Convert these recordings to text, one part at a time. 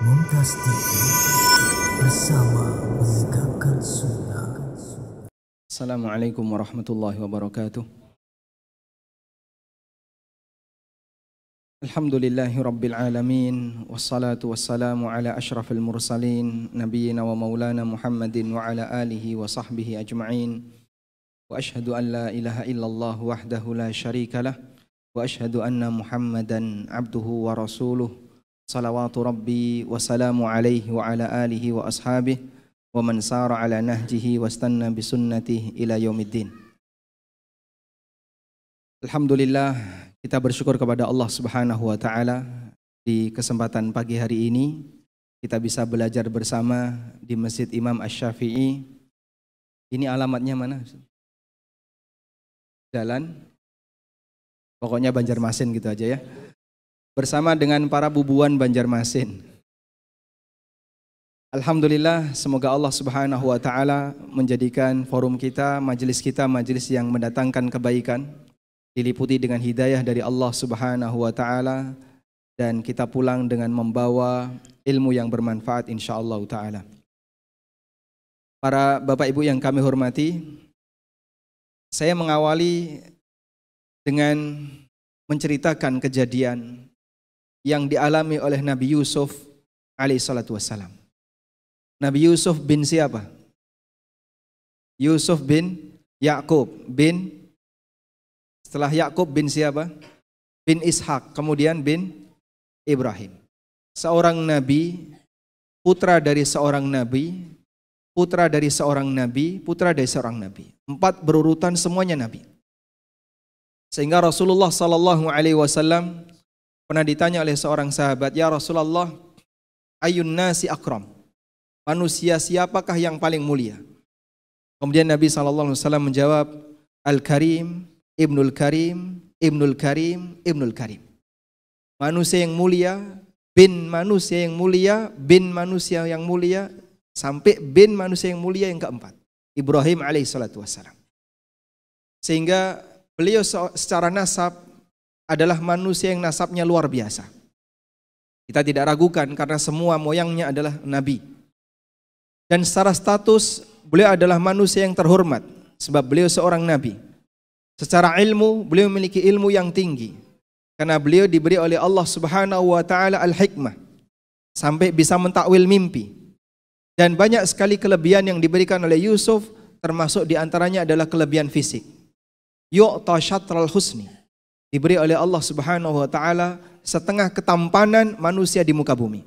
Mumtaz TV bersama menegakkan sunnah. Assalamualaikum warahmatullahi wabarakatuh. Alhamdulillahi rabbil alamin. Wassalatu wassalamu ala ashrafil mursalin Nabiyyina wa maulana Muhammadin wa ala alihi wa sahbihi ajma'in. Wa ashhadu an la ilaha illallah wahdahu la syarika lah. Wa ashhadu anna Muhammadan abduhu wa rasuluh. Salawatu rabbi wa salamu alaihi wa ala alihi wa ashabihi wa man sara ala nahjihi wastanna bisunnatihi ila yaumiddin. Alhamdulillah, kita bersyukur kepada Allah Subhanahu wa taala di kesempatan pagi hari ini kita bisa belajar bersama di Masjid Imam Asy-Syafi'i. Ini alamatnya mana? Jalan pokoknya Banjarmasin gitu aja ya. Bersama dengan para bubuan Banjarmasin. Alhamdulillah, semoga Allah Subhanahu wa taala menjadikan forum kita, majelis yang mendatangkan kebaikan, diliputi dengan hidayah dari Allah Subhanahu wa taala, dan kita pulang dengan membawa ilmu yang bermanfaat insyaallah taala. Para Bapak Ibu yang kami hormati, saya mengawali dengan menceritakan kejadian yang dialami oleh Nabi Yusuf alaihissalatu wassalam. Nabi Yusuf bin siapa? Yusuf bin Yakub bin, setelah Yakub bin siapa? Bin Ishak, kemudian bin Ibrahim. Seorang nabi, putra dari seorang nabi, putra dari seorang nabi, putra dari seorang nabi. 4 berurutan semuanya nabi. Sehingga Rasulullah sallallahu alaihi wasallam pernah ditanya oleh seorang sahabat, "Ya Rasulullah, ayyun nasi akram?" Manusia siapakah yang paling mulia? Kemudian Nabi SAW menjawab, Al-Karim, Ibnul Karim, Ibnul Karim, Ibnul Karim. Manusia yang mulia, bin manusia yang mulia, bin manusia yang mulia, sampai bin manusia yang mulia yang keempat, Ibrahim alaihissalatu wassalam. Sehingga beliau secara nasab adalah manusia yang nasabnya luar biasa. Kita tidak ragukan karena semua moyangnya adalah nabi. Dan secara status beliau adalah manusia yang terhormat sebab beliau seorang nabi. Secara ilmu beliau memiliki ilmu yang tinggi karena beliau diberi oleh Allah Subhanahu wa taala al-hikmah sampai bisa mentakwil mimpi. Dan banyak sekali kelebihan yang diberikan oleh Yusuf, termasuk diantaranya adalah kelebihan fisik. Yu'ta syatral husni, diberi oleh Allah Subhanahu wa taala setengah ketampanan manusia di muka bumi.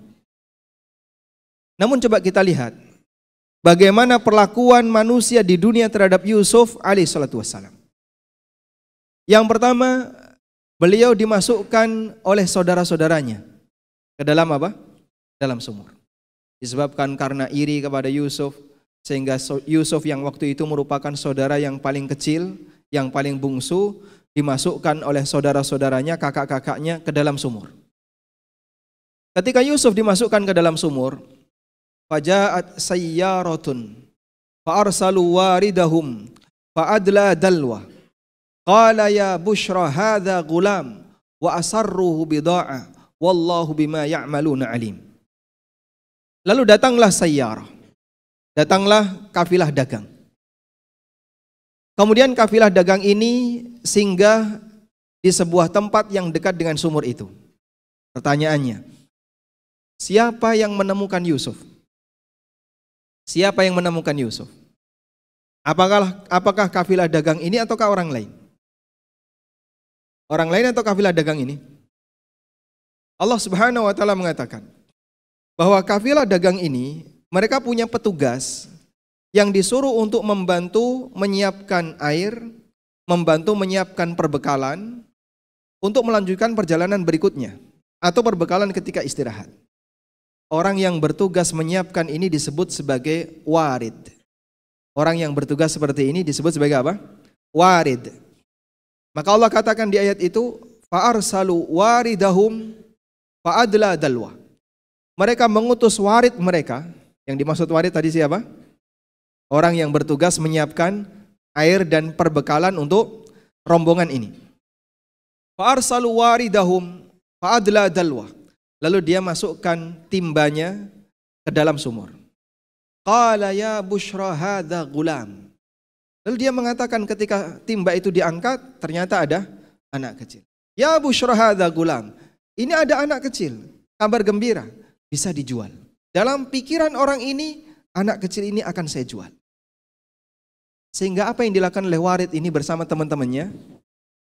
Namun coba kita lihat bagaimana perlakuan manusia di dunia terhadap Yusuf alaihissalatu wassalam. Yang pertama, beliau dimasukkan oleh saudara-saudaranya ke dalam apa? Dalam sumur. Disebabkan karena iri kepada Yusuf, sehingga Yusuf yang waktu itu merupakan saudara yang paling kecil, yang paling bungsu, dimasukkan oleh saudara-saudaranya, kakak-kakaknya ke dalam sumur. Ketika Yusuf dimasukkan ke dalam sumur, faja'at sayyaratun fa'arsalu waridahum fa'adla dalwa qala ya bushra hadha gulam wa asarruhu bida'ah wallahu bima ya'maluna alim. Lalu datanglah sayyarah, datanglah kafilah dagang. Kemudian kafilah dagang ini singgah di sebuah tempat yang dekat dengan sumur itu. Pertanyaannya, siapa yang menemukan Yusuf? Siapa yang menemukan Yusuf? Apakah kafilah dagang ini ataukah orang lain? Orang lain atau kafilah dagang ini? Allah Subhanahu wa taala mengatakan bahwa kafilah dagang ini mereka punya petugas yang disuruh untuk membantu menyiapkan air, membantu menyiapkan perbekalan untuk melanjutkan perjalanan berikutnya atau perbekalan ketika istirahat. Orang yang bertugas menyiapkan ini disebut sebagai warid. Orang yang bertugas seperti ini disebut sebagai apa? Warid. Maka Allah katakan di ayat itu, fa'arsalu waridahum fa'adla dalwa. Mereka mengutus warid mereka. Yang dimaksud warid tadi siapa? Orang yang bertugas menyiapkan air dan perbekalan untuk rombongan ini. Fa'arsalu waridahum fa'adla dalwa. Lalu dia masukkan timbanya ke dalam sumur. Qala ya bushra hadza gulam. Lalu dia mengatakan ketika timba itu diangkat, ternyata ada anak kecil. Ya bushra hadza gulam. Ini ada anak kecil, kabar gembira, bisa dijual. Dalam pikiran orang ini, anak kecil ini akan saya jual. Sehingga apa yang dilakukan oleh Warid ini bersama teman-temannya?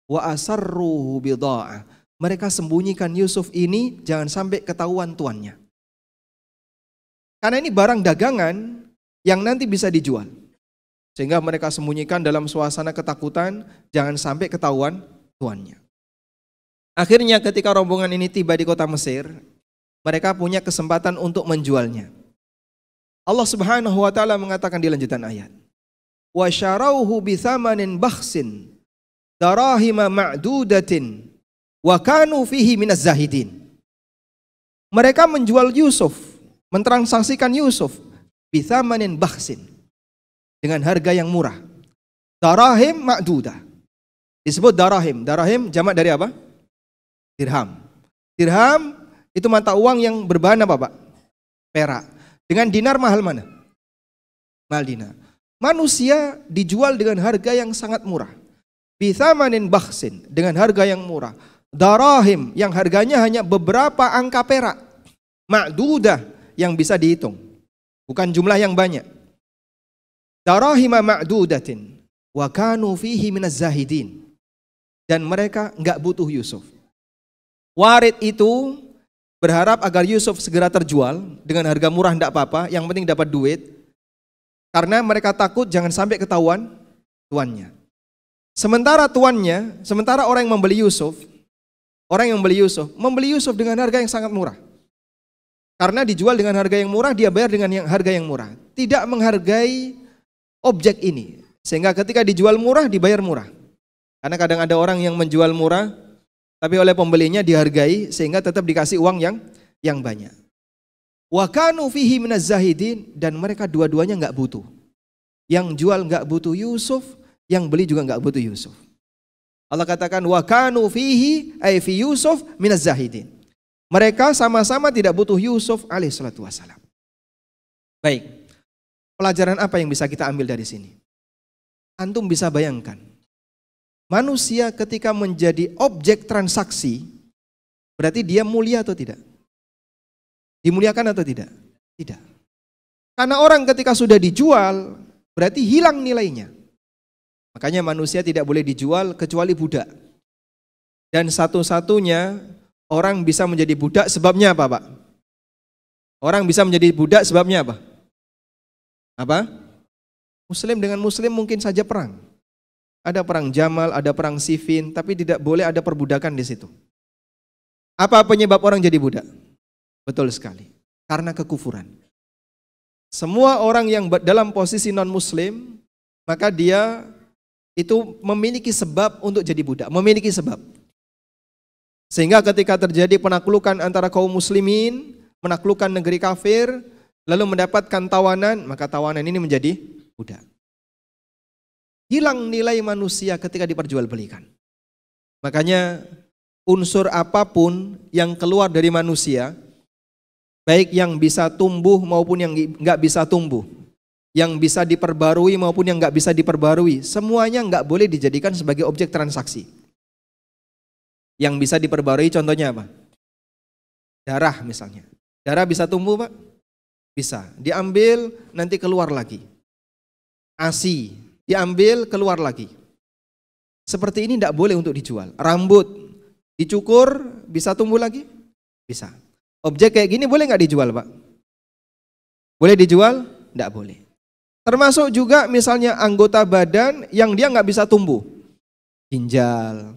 Wa asarruhu bidha'ah. Mereka sembunyikan Yusuf ini jangan sampai ketahuan tuannya. Karena ini barang dagangan yang nanti bisa dijual. Sehingga mereka sembunyikan dalam suasana ketakutan, jangan sampai ketahuan tuannya. Akhirnya ketika rombongan ini tiba di kota Mesir, mereka punya kesempatan untuk menjualnya. Allah Subhanahu wa taala mengatakan di lanjutan ayat, "Wa syarauhu bi thamanin bakhsin darahima ma'dudatin wa kanu fihi minaz zahidin." Mereka menjual Yusuf, mentransaksikan Yusuf bi thamanin bakhsin, dengan harga yang murah. Darahim ma'dudah. Disebut darahim. Darahim jamak dari apa? Dirham. Dirham itu mata uang yang berbahan apa, Pak? Perak. Dengan dinar mahal mana? Mahal dinar. Manusia dijual dengan harga yang sangat murah. Bithamanin bakhsin, dengan harga yang murah. Darahim yang harganya hanya beberapa angka perak. Ma'dudah yang bisa dihitung. Bukan jumlah yang banyak. Darahima ma'dudatin wa kanu fihi minaz zahidin. Dan mereka enggak butuh Yusuf. Warid itu berharap agar Yusuf segera terjual dengan harga murah enggak apa-apa, yang penting dapat duit. Karena mereka takut jangan sampai ketahuan tuannya. Sementara orang yang membeli Yusuf, membeli Yusuf dengan harga yang sangat murah. Karena dijual dengan harga yang murah, dia bayar dengan harga yang murah. Tidak menghargai objek ini. Sehingga ketika dijual murah, dibayar murah. Karena kadang ada orang yang menjual murah, tapi oleh pembelinya dihargai, sehingga tetap dikasih uang yang banyak. Wa kanu fihi minaz zahidin, dan mereka dua-duanya enggak butuh. Yang jual enggak butuh Yusuf, yang beli juga enggak butuh Yusuf. Allah katakan wa kanu fihi ay fi Yusuf minaz zahidin. Mereka sama-sama tidak butuh Yusuf alaihissalatu wassalam. Baik, pelajaran apa yang bisa kita ambil dari sini? Antum bisa bayangkan, manusia ketika menjadi objek transaksi, berarti dia mulia atau tidak? Dimuliakan atau tidak? Tidak. Karena orang ketika sudah dijual, berarti hilang nilainya. Makanya manusia tidak boleh dijual kecuali budak. Dan satu-satunya orang bisa menjadi budak sebabnya apa, Pak? Orang bisa menjadi budak sebabnya apa? Apa? Muslim dengan Muslim mungkin saja perang. Ada perang Jamal, ada perang Siffin, tapi tidak boleh ada perbudakan di situ. Apa penyebab orang jadi budak? Betul sekali. Karena kekufuran. Semua orang yang dalam posisi non-Muslim, maka dia itu memiliki sebab untuk jadi budak. Memiliki sebab. Sehingga ketika terjadi penaklukan antara kaum muslimin, menaklukkan negeri kafir, lalu mendapatkan tawanan, maka tawanan ini menjadi budak. Hilang nilai manusia ketika diperjualbelikan. Makanya unsur apapun yang keluar dari manusia, baik yang bisa tumbuh maupun yang nggak bisa tumbuh, yang bisa diperbarui maupun yang nggak bisa diperbarui, semuanya nggak boleh dijadikan sebagai objek transaksi. Yang bisa diperbarui contohnya apa? Darah misalnya. Darah bisa tumbuh, Pak? Bisa. Diambil nanti keluar lagi. ASI diambil keluar lagi. Seperti ini tidak boleh untuk dijual. Rambut dicukur bisa tumbuh lagi? Bisa. Objek kayak gini boleh nggak dijual, Pak? Boleh dijual? Tidak boleh. Termasuk juga misalnya anggota badan yang dia nggak bisa tumbuh. Ginjal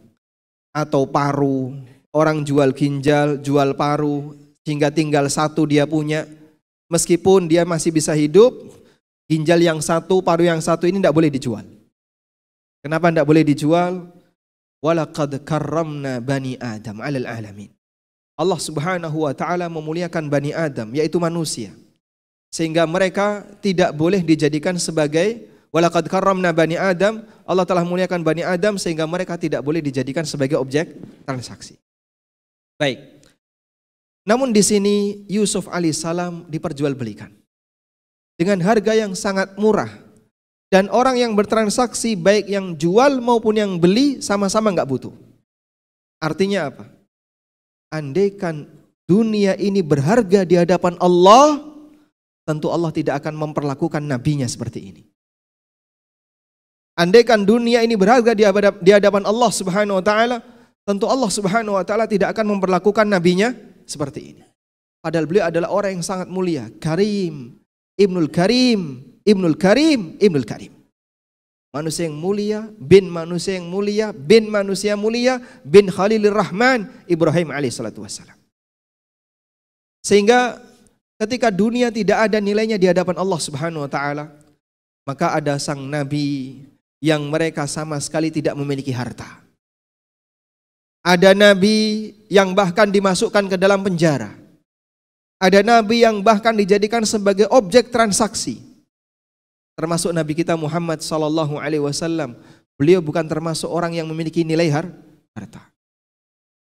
atau paru. Orang jual ginjal, jual paru, hingga tinggal satu dia punya. Meskipun dia masih bisa hidup, ginjal yang satu, paru yang satu ini tidak boleh dijual. Kenapa tidak boleh dijual? Walaqad karramna bani Adam 'alal alamin. Allah Subhanahu wa taala memuliakan Bani Adam, yaitu manusia. Sehingga mereka tidak boleh dijadikan sebagai walaqad karramna bani Adam, Allah telah memuliakan Bani Adam sehingga mereka tidak boleh dijadikan sebagai objek transaksi. Baik. Namun di sini Yusuf alaihissalam diperjualbelikan dengan harga yang sangat murah. Dan orang yang bertransaksi baik yang jual maupun yang beli sama-sama nggak butuh. Artinya apa? Andaikan dunia ini berharga di hadapan Allah, tentu Allah tidak akan memperlakukan nabinya seperti ini. Andaikan dunia ini berharga di hadapan Allah Subhanahu wa taala, tentu Allah Subhanahu wa taala tidak akan memperlakukan nabinya seperti ini. Padahal beliau adalah orang yang sangat mulia, Karim, Ibnul Karim, Ibnul Karim, Ibnul Karim. Manusia yang mulia, bin manusia yang mulia, bin manusia mulia, bin Khalilur Rahman, Ibrahim alaihissalatu wassalam. Sehingga ketika dunia tidak ada nilainya di hadapan Allah Subhanahu wa taala, maka ada sang nabi yang mereka sama sekali tidak memiliki harta. Ada nabi yang bahkan dimasukkan ke dalam penjara. Ada nabi yang bahkan dijadikan sebagai objek transaksi. Termasuk nabi kita Muhammad sallallahu alaihi wasallam. Beliau bukan termasuk orang yang memiliki nilai harta.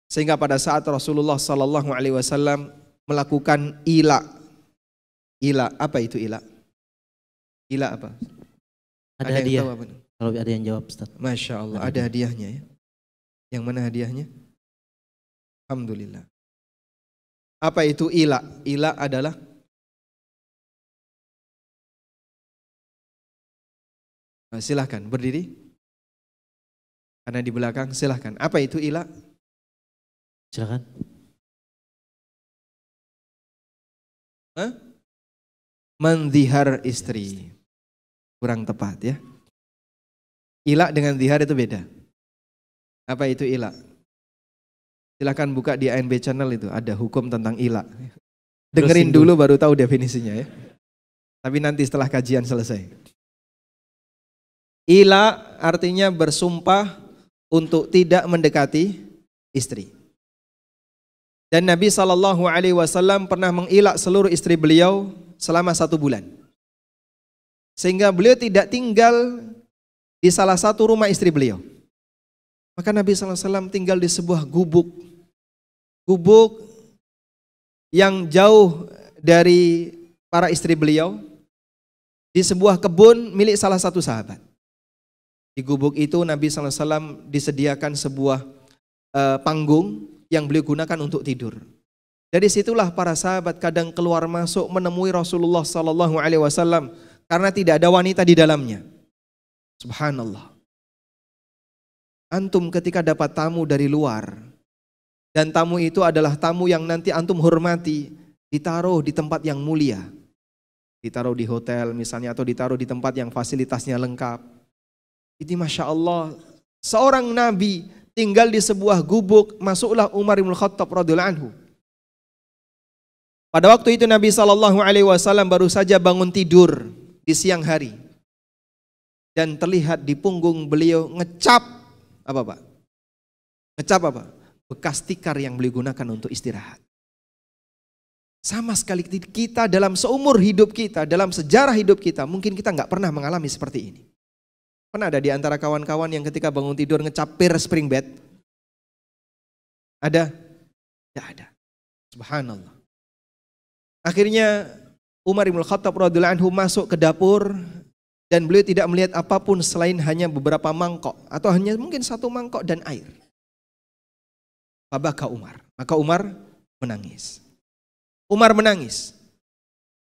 Sehingga pada saat Rasulullah sallallahu alaihi wasallam melakukan ila. Ila, apa itu ila? Ila apa? Ada hadiah. Kalau ada yang jawab, Ustaz. Masya Allah, ada hadiahnya ya. Yang mana hadiahnya? Alhamdulillah. Apa itu ila? Ila adalah silahkan berdiri. Karena di belakang silahkan. Apa itu ila? Silakan. Mendhihar istri. Kurang tepat ya. Ila dengan dhihar itu beda. Apa itu ila? Silahkan buka di ANB channel itu, ada hukum tentang ila. Dengerin dulu baru tahu definisinya ya. Tapi nanti setelah kajian selesai. Ila artinya bersumpah untuk tidak mendekati istri. Dan Nabi SAW pernah mengilak seluruh istri beliau selama 1 bulan. Sehingga beliau tidak tinggal di salah satu rumah istri beliau. Maka Nabi SAW tinggal di sebuah gubuk. Gubuk yang jauh dari para istri beliau. Di sebuah kebun milik salah satu sahabat. Di gubuk itu Nabi SAW disediakan sebuah panggung yang beliau gunakan untuk tidur. Dari situlah para sahabat kadang keluar masuk menemui Rasulullah SAW karena tidak ada wanita di dalamnya. Subhanallah. Antum ketika dapat tamu dari luar dan tamu itu adalah tamu yang nanti antum hormati, ditaruh di tempat yang mulia. Ditaruh di hotel misalnya atau ditaruh di tempat yang fasilitasnya lengkap. Ini Masya Allah, seorang nabi tinggal di sebuah gubuk, masuklah Umar bin Khattab radhiyallahu anhu. Pada waktu itu Nabi SAW baru saja bangun tidur di siang hari. Dan terlihat di punggung beliau ngecap, apa Pak? Ngecap apa? Bekas tikar yang beliau gunakan untuk istirahat. Sama sekali kita dalam seumur hidup kita, dalam sejarah hidup kita, mungkin kita nggak pernah mengalami seperti ini. Pernah ada di antara kawan-kawan yang ketika bangun tidur ngecapir spring bed? Ada? Tidak ada. Subhanallah. Akhirnya Umar bin Khattab radhiyallahu anhu masuk ke dapur dan beliau tidak melihat apapun selain hanya beberapa mangkok atau hanya mungkin 1 mangkok dan air. Fabaka Umar. Maka Umar menangis. Umar menangis.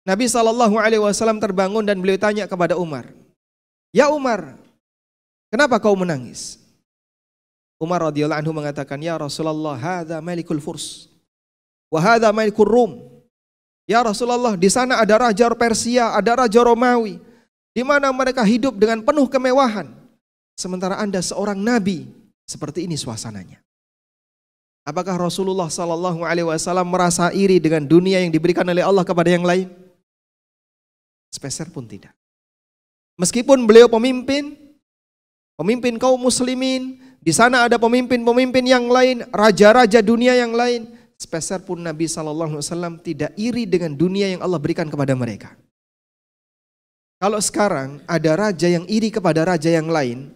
Nabi SAW terbangun dan beliau tanya kepada Umar, "Ya Umar, kenapa kau menangis?" Umar radhiyallahu anhu mengatakan, "Ya Rasulullah, hadza malikul Furs wa hadza malikul Rum." Ya Rasulullah, di sana ada raja Persia, ada raja Romawi, di mana mereka hidup dengan penuh kemewahan. Sementara Anda seorang nabi, seperti ini suasananya. Apakah Rasulullah SAW merasa iri dengan dunia yang diberikan oleh Allah kepada yang lain? Sepeser pun tidak. Meskipun beliau pemimpin kaum muslimin, di sana ada pemimpin-pemimpin yang lain, raja-raja dunia yang lain, sepeser pun Nabi SAW tidak iri dengan dunia yang Allah berikan kepada mereka. Kalau sekarang ada raja yang iri kepada raja yang lain,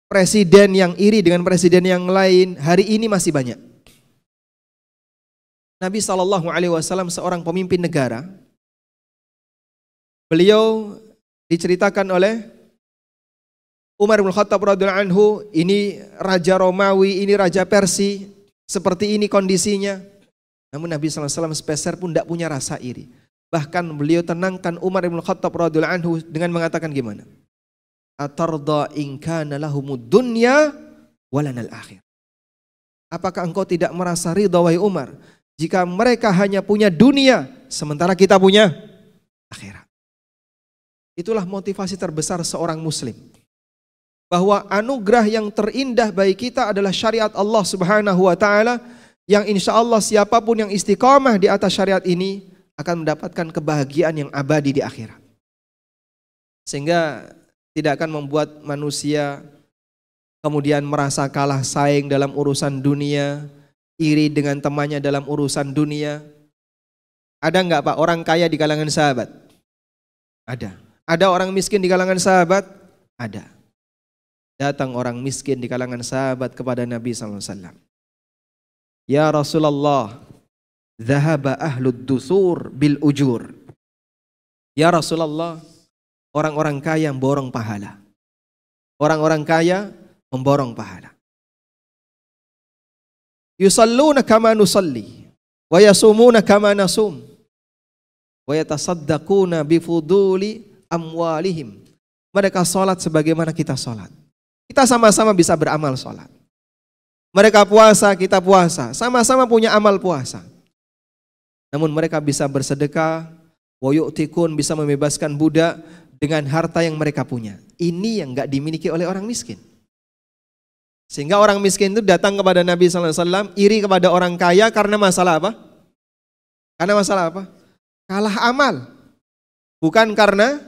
presiden yang iri dengan presiden yang lain, hari ini masih banyak. Nabi SAW seorang pemimpin negara. Beliau diceritakan oleh Umar bin Khattab radhiyallahu anhu, ini raja Romawi, ini raja Persia, seperti ini kondisinya. Namun Nabi SAW sepeser pun tidak punya rasa iri. Bahkan beliau tenangkan Umar bin Khattab radhiyallahu anhu dengan mengatakan gimana? Atarda in kana lahumud dunya walanal akhir. Apakah engkau tidak merasa ridha wahai Umar jika mereka hanya punya dunia sementara kita punya akhirat? Itulah motivasi terbesar seorang muslim. Bahwa anugerah yang terindah bagi kita adalah syariat Allah Subhanahu wa taala, yang insya Allah siapapun yang istiqamah di atas syariat ini akan mendapatkan kebahagiaan yang abadi di akhirat. Sehingga tidak akan membuat manusia kemudian merasa kalah saing dalam urusan dunia, iri dengan temannya dalam urusan dunia. Ada enggak Pak orang kaya di kalangan sahabat? Ada. Ada orang miskin di kalangan sahabat? Ada. Datang orang miskin di kalangan sahabat kepada Nabi SAW. Ya Rasulullah, dhahaba ahlud dusur bil ujur. Ya Rasulullah, orang-orang kaya memborong pahala. Orang-orang kaya memborong pahala. Yusalluna kama nusalli, wa yasumuna kama nasum, wa yatasaddaquna bifuduli amwalihim. Mereka salat sebagaimana kita salat. Kita sama-sama bisa beramal sholat. Mereka puasa, kita puasa. Sama-sama punya amal puasa. Namun mereka bisa bersedekah, wa yu'tikun, bisa membebaskan budak dengan harta yang mereka punya. Ini yang gak dimiliki oleh orang miskin. Sehingga orang miskin itu datang kepada Nabi SAW, iri kepada orang kaya karena masalah apa? Karena masalah apa? Kalah amal. Bukan karena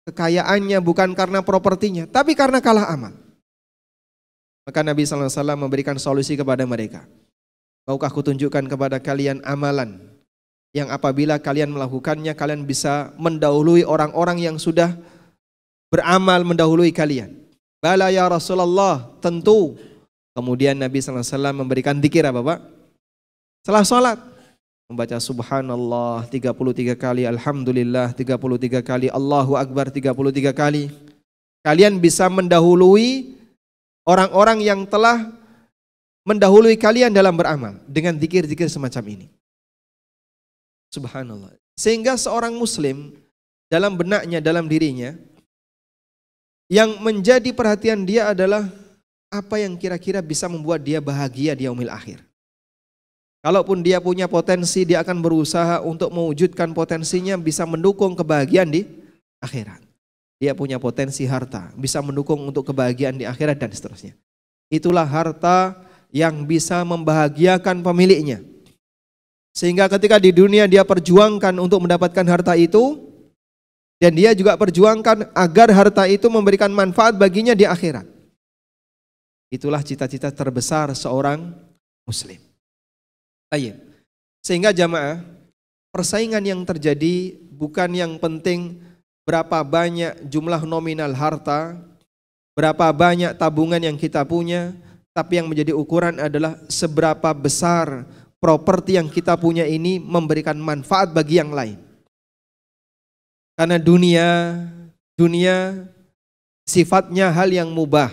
kekayaannya, bukan karena propertinya, tapi karena kalah amal. Maka Nabi SAW memberikan solusi kepada mereka. Maukah kutunjukkan kepada kalian amalan yang apabila kalian melakukannya, kalian bisa mendahului orang-orang yang sudah beramal mendahului kalian. Bala ya Rasulullah, tentu. Kemudian Nabi SAW memberikan dzikir apa Pak? Setelah sholat, membaca subhanallah 33 kali, alhamdulillah 33 kali, Allahu Akbar 33 kali. Kalian bisa mendahului orang-orang yang telah mendahului kalian dalam beramal dengan zikir-zikir semacam ini. Subhanallah. Sehingga seorang muslim dalam benaknya, dalam dirinya, yang menjadi perhatian dia adalah apa yang kira-kira bisa membuat dia bahagia di yaumil akhir. Kalaupun dia punya potensi, dia akan berusaha untuk mewujudkan potensinya bisa mendukung kebahagiaan di akhirat. Dia punya potensi harta, bisa mendukung untuk kebahagiaan di akhirat dan seterusnya. Itulah harta yang bisa membahagiakan pemiliknya. Sehingga ketika di dunia dia perjuangkan untuk mendapatkan harta itu, dan dia juga perjuangkan agar harta itu memberikan manfaat baginya di akhirat. Itulah cita-cita terbesar seorang muslim. Sehingga jamaah, persaingan yang terjadi bukan yang penting berapa banyak jumlah nominal harta, berapa banyak tabungan yang kita punya, tapi yang menjadi ukuran adalah seberapa besar properti yang kita punya ini memberikan manfaat bagi yang lain. Karena dunia sifatnya hal yang mubah.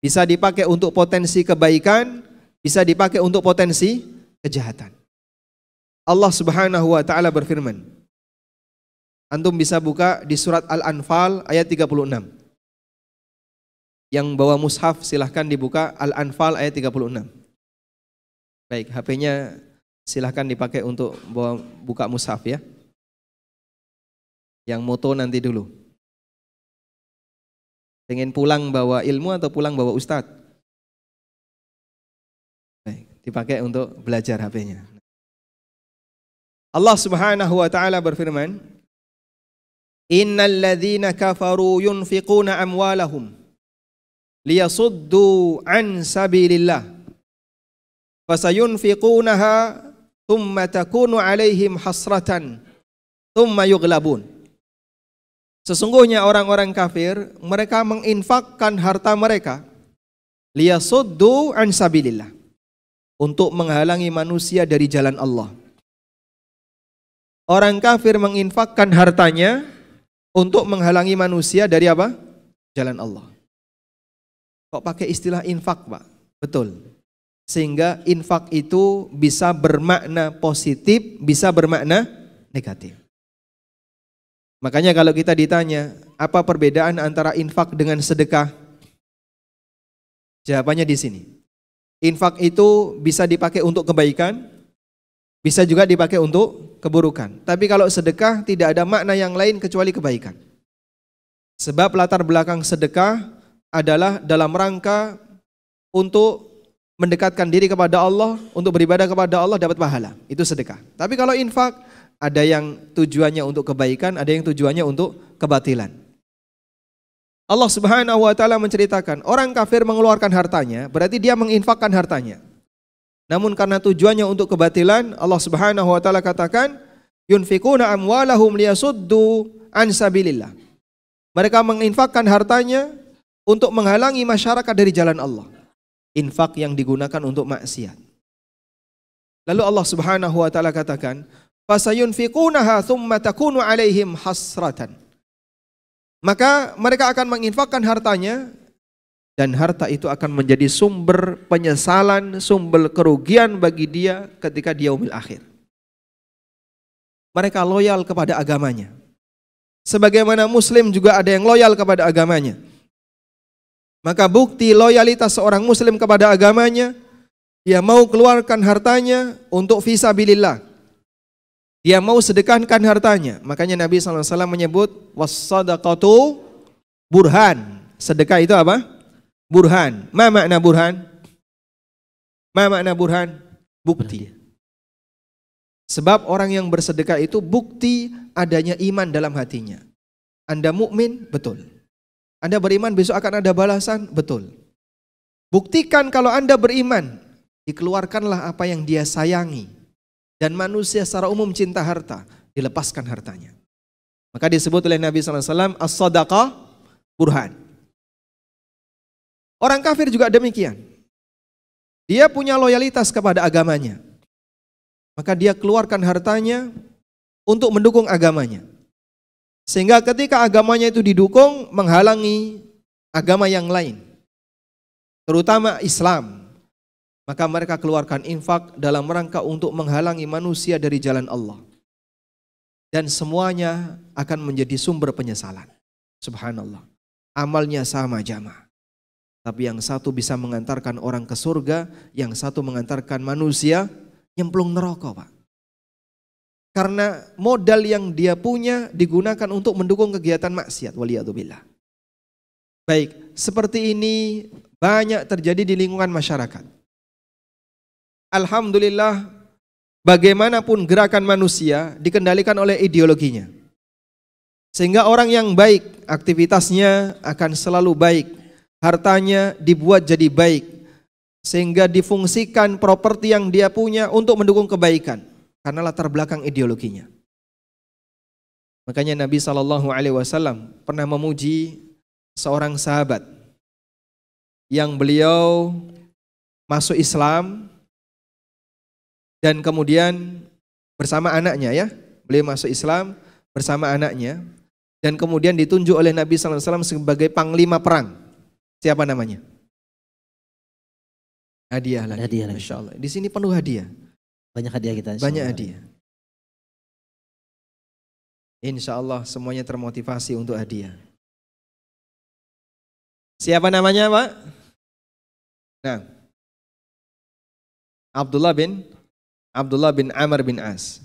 Bisa dipakai untuk potensi kebaikan, bisa dipakai untuk potensi kejahatan. Allah Subhanahu wa taala berfirman. Antum bisa buka di surat Al-Anfal ayat 36. Yang bawa mushaf silahkan dibuka Al-Anfal ayat 36. Baik, HP-nya silahkan dipakai untuk buka mushaf ya. Yang moto nanti dulu. Pengen pulang bawa ilmu atau pulang bawa ustadz? Baik, dipakai untuk belajar HP-nya. Allah Subhanahu wa taala berfirman, "Innal ladzina kafaru yunfiquna amwalahum liyasuddu an sabilillah fasayunfiqunaha thumma takunu alaihim hasratan thumma yughlabun." Sesungguhnya orang-orang kafir mereka menginfakkan harta mereka liyasuddu an sabilillah untuk menghalangi manusia dari jalan Allah. Orang kafir menginfakkan hartanya untuk menghalangi manusia dari apa? Jalan Allah. Kok pakai istilah infak, Pak? Betul. Sehingga infak itu bisa bermakna positif, bisa bermakna negatif. Makanya kalau kita ditanya, apa perbedaan antara infak dengan sedekah? Jawabannya di sini. Infak itu bisa dipakai untuk kebaikan, bisa juga dipakai untuk keburukan. Tapi kalau sedekah tidak ada makna yang lain kecuali kebaikan. Sebab latar belakang sedekah adalah dalam rangka untuk mendekatkan diri kepada Allah, untuk beribadah kepada Allah dapat pahala. Itu sedekah. Tapi kalau infak, ada yang tujuannya untuk kebaikan, ada yang tujuannya untuk kebatilan. Allah Subhanahu wa taala menceritakan, orang kafir mengeluarkan hartanya, berarti dia menginfakkan hartanya. Namun karena tujuannya untuk kebatilan, Allah Subhanahu wa taala katakan, yunfikuna amwalahum liyasuddu an sabilillah. Mereka menginfakkan hartanya untuk menghalangi masyarakat dari jalan Allah. Infak yang digunakan untuk maksiat. Lalu Allah Subhanahu wa taala katakan, fasayunfikunaha thumma takunu alaihim hasratan. Maka mereka akan menginfakkan hartanya dan harta itu akan menjadi sumber penyesalan, sumber kerugian bagi dia ketika di yaumil akhir. Mereka loyal kepada agamanya. Sebagaimana muslim juga ada yang loyal kepada agamanya. Maka bukti loyalitas seorang muslim kepada agamanya, dia mau keluarkan hartanya untuk fisabilillah. Dia mau sedekahkan hartanya. Makanya Nabi SAW menyebut was-sadaqatu burhan. Sedekah itu apa? Burhan. Ma makna burhan? Ma makna burhan? Bukti. Sebab orang yang bersedekah itu bukti adanya iman dalam hatinya. Anda mukmin? Betul. Anda beriman besok akan ada balasan? Betul. Buktikan kalau Anda beriman. Dikeluarkanlah apa yang dia sayangi. Dan manusia secara umum cinta harta, dilepaskan hartanya. Maka disebut oleh Nabi SAW, as-sadaqah burhan. Orang kafir juga demikian. Dia punya loyalitas kepada agamanya. Maka dia keluarkan hartanya untuk mendukung agamanya. Sehingga ketika agamanya itu didukung, menghalangi agama yang lain. Terutama Islam. Maka mereka keluarkan infak dalam rangka untuk menghalangi manusia dari jalan Allah. Dan semuanya akan menjadi sumber penyesalan. Subhanallah. Amalnya sama jamaah. Tapi yang satu bisa mengantarkan orang ke surga, yang satu mengantarkan manusia nyemplung neraka, Pak. Karena modal yang dia punya digunakan untuk mendukung kegiatan maksiat. Waliyadzubillah. Baik, seperti ini banyak terjadi di lingkungan masyarakat. Alhamdulillah, bagaimanapun gerakan manusia dikendalikan oleh ideologinya. Sehingga orang yang baik, aktivitasnya akan selalu baik. Hartanya dibuat jadi baik. Sehingga difungsikan properti yang dia punya untuk mendukung kebaikan. Karena latar belakang ideologinya. Makanya Nabi SAW pernah memuji seorang sahabat. Yang beliau masuk Islam. Dan kemudian bersama anaknya ya, beliau masuk Islam bersama anaknya. Dan kemudian ditunjuk oleh Nabi SAW sebagai panglima perang. Siapa namanya? Hadiah lagi. Hadiah lagi. Masya Allah. Di sini penuh hadiah. Banyak hadiah kita. Banyak hadiah. Insya Allah semuanya termotivasi untuk hadiah. Siapa namanya, Pak? Nah, Abdullah bin Amr bin As.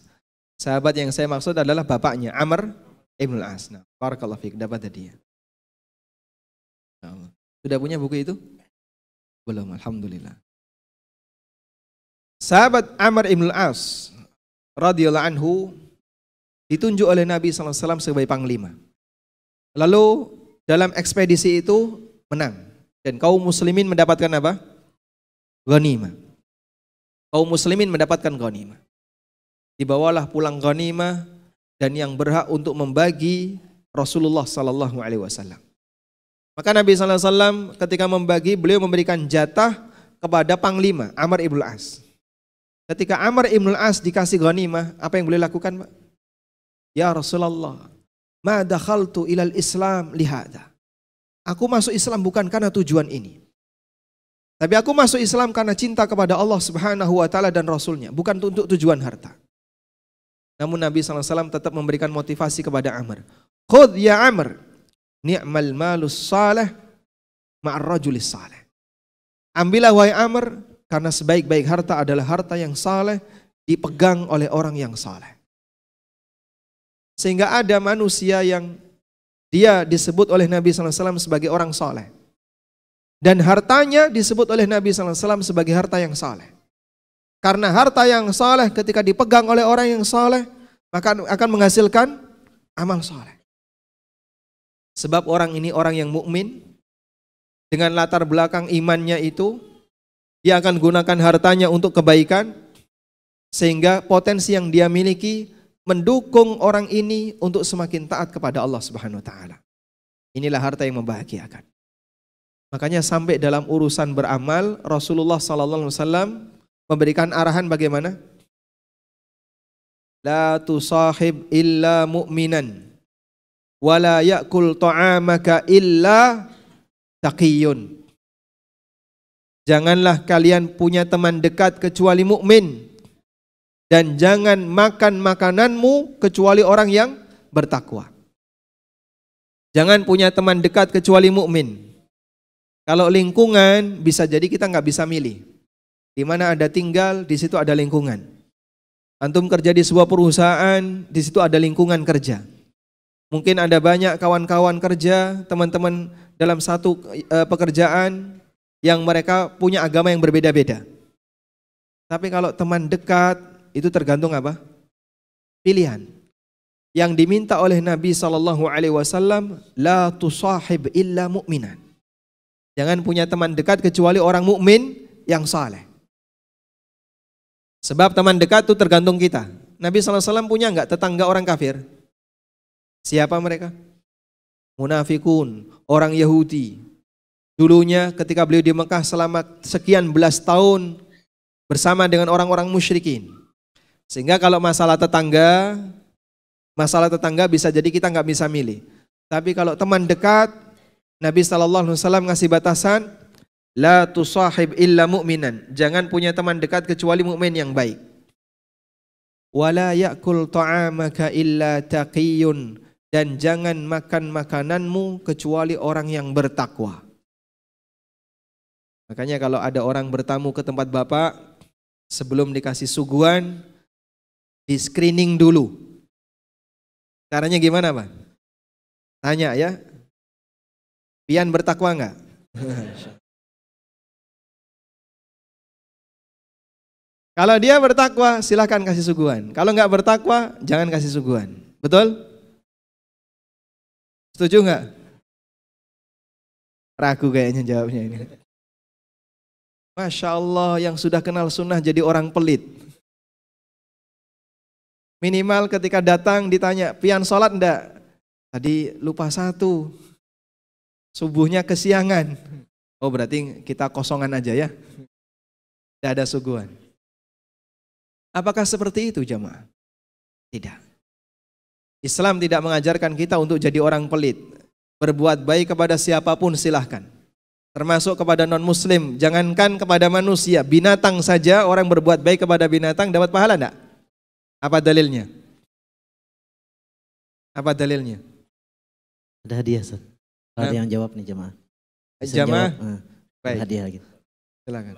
Sahabat yang saya maksud adalah bapaknya Amr ibn As. Nah, barakallahu fiik, dapat hadiah. Sudah punya buku itu? Belum, alhamdulillah. Sahabat Amr ibn As radhiyallahu anhu ditunjuk oleh Nabi SAW sebagai panglima. Lalu dalam ekspedisi itu menang dan kaum muslimin mendapatkan apa? Ghanimah. Kaum muslimin mendapatkan ghanimah. Dibawalah pulang ghanimah dan yang berhak untuk membagi Rasulullah sallallahu alaihi wasallam. Maka Nabi sallallahu alaihi wasallam ketika membagi beliau memberikan jatah kepada panglima Amr ibn As. Ketika Amr ibn al-As dikasih ghanimah, apa yang boleh lakukan, Pak? Ya Rasulullah, ma dakhaltu ilal Islam lihada. Aku masuk Islam bukan karena tujuan ini. Tapi aku masuk Islam karena cinta kepada Allah Subhanahu wa taala dan Rasulnya, bukan untuk tujuan harta. Namun Nabi SAW tetap memberikan motivasi kepada Amr. Khudh ya Amr, ni'mal malus salih ma'ar rajulis salih. Ambillah wahai Amr, karena sebaik-baik harta adalah harta yang saleh dipegang oleh orang yang saleh. Sehingga ada manusia yang dia disebut oleh Nabi SAW sebagai orang saleh. Dan hartanya disebut oleh Nabi SAW sebagai harta yang saleh. Karena harta yang saleh ketika dipegang oleh orang yang saleh, maka akan menghasilkan amal saleh. Sebab orang ini orang yang mukmin, dengan latar belakang imannya itu, dia akan gunakan hartanya untuk kebaikan, sehingga potensi yang dia miliki mendukung orang ini untuk semakin taat kepada Allah Subhanahu wa taala. Inilah harta yang membahagiakan. Makanya sampai dalam urusan beramal, Rasulullah sallallahu alaihi wasallam memberikan arahan bagaimana? La tusahib illa mu'minan wa la ya'kul ta'amaka illa taqiyun. Janganlah kalian punya teman dekat kecuali mukmin, dan jangan makan makananmu kecuali orang yang bertakwa. Jangan punya teman dekat kecuali mukmin. Kalau lingkungan, bisa jadi kita nggak bisa milih. Di mana Anda tinggal, di situ ada lingkungan. Antum kerja di sebuah perusahaan, di situ ada lingkungan kerja. Mungkin ada banyak kawan-kawan kerja, teman-teman dalam satu pekerjaan yang mereka punya agama yang berbeda-beda. Tapi kalau teman dekat, itu tergantung apa? Pilihan. Yang diminta oleh Nabi SAW, la tusahib illa mu'minan. Jangan punya teman dekat kecuali orang mukmin yang saleh. Sebab teman dekat itu tergantung kita. Nabi SAW punya enggak tetangga orang kafir? Siapa mereka? Munafikun, orang Yahudi. Dulunya ketika beliau di Mekah selama sekian belas tahun bersama dengan orang-orang musyrikin. Sehingga kalau masalah tetangga bisa jadi kita nggak bisa milih. Tapi kalau teman dekat, Nabi SAW ngasih batasan, la tusahib illa mu'minan. Jangan punya teman dekat kecuali mukmin yang baik. Wala ya'kul ta'amaka illa taqiyun. Dan jangan makan makananmu kecuali orang yang bertakwa. Makanya kalau ada orang bertamu ke tempat Bapak, sebelum dikasih suguhan, di screening dulu. Caranya gimana, Pak? Tanya ya, pian bertakwa enggak? Kalau dia bertakwa, silahkan kasih suguhan. Kalau enggak bertakwa, jangan kasih suguhan. Betul? Setuju enggak? Ragu kayaknya jawabnya ini. Masya Allah, yang sudah kenal sunnah jadi orang pelit. Minimal ketika datang ditanya, pian sholat enggak? Tadi lupa satu. Subuhnya kesiangan. Oh berarti kita kosongan aja ya. Tidak ada suguhan. Apakah seperti itu jamaah? Tidak. Islam tidak mengajarkan kita untuk jadi orang pelit. Berbuat baik kepada siapapun silahkan. Termasuk kepada non-muslim, jangankan kepada manusia, binatang saja orang berbuat baik kepada binatang dapat pahala enggak? Apa dalilnya? Apa dalilnya? Ada hadiah, Ustaz. Ada yang jawab nih jemaah. Jamaah? Baik. Hadiah lagi. Silakan.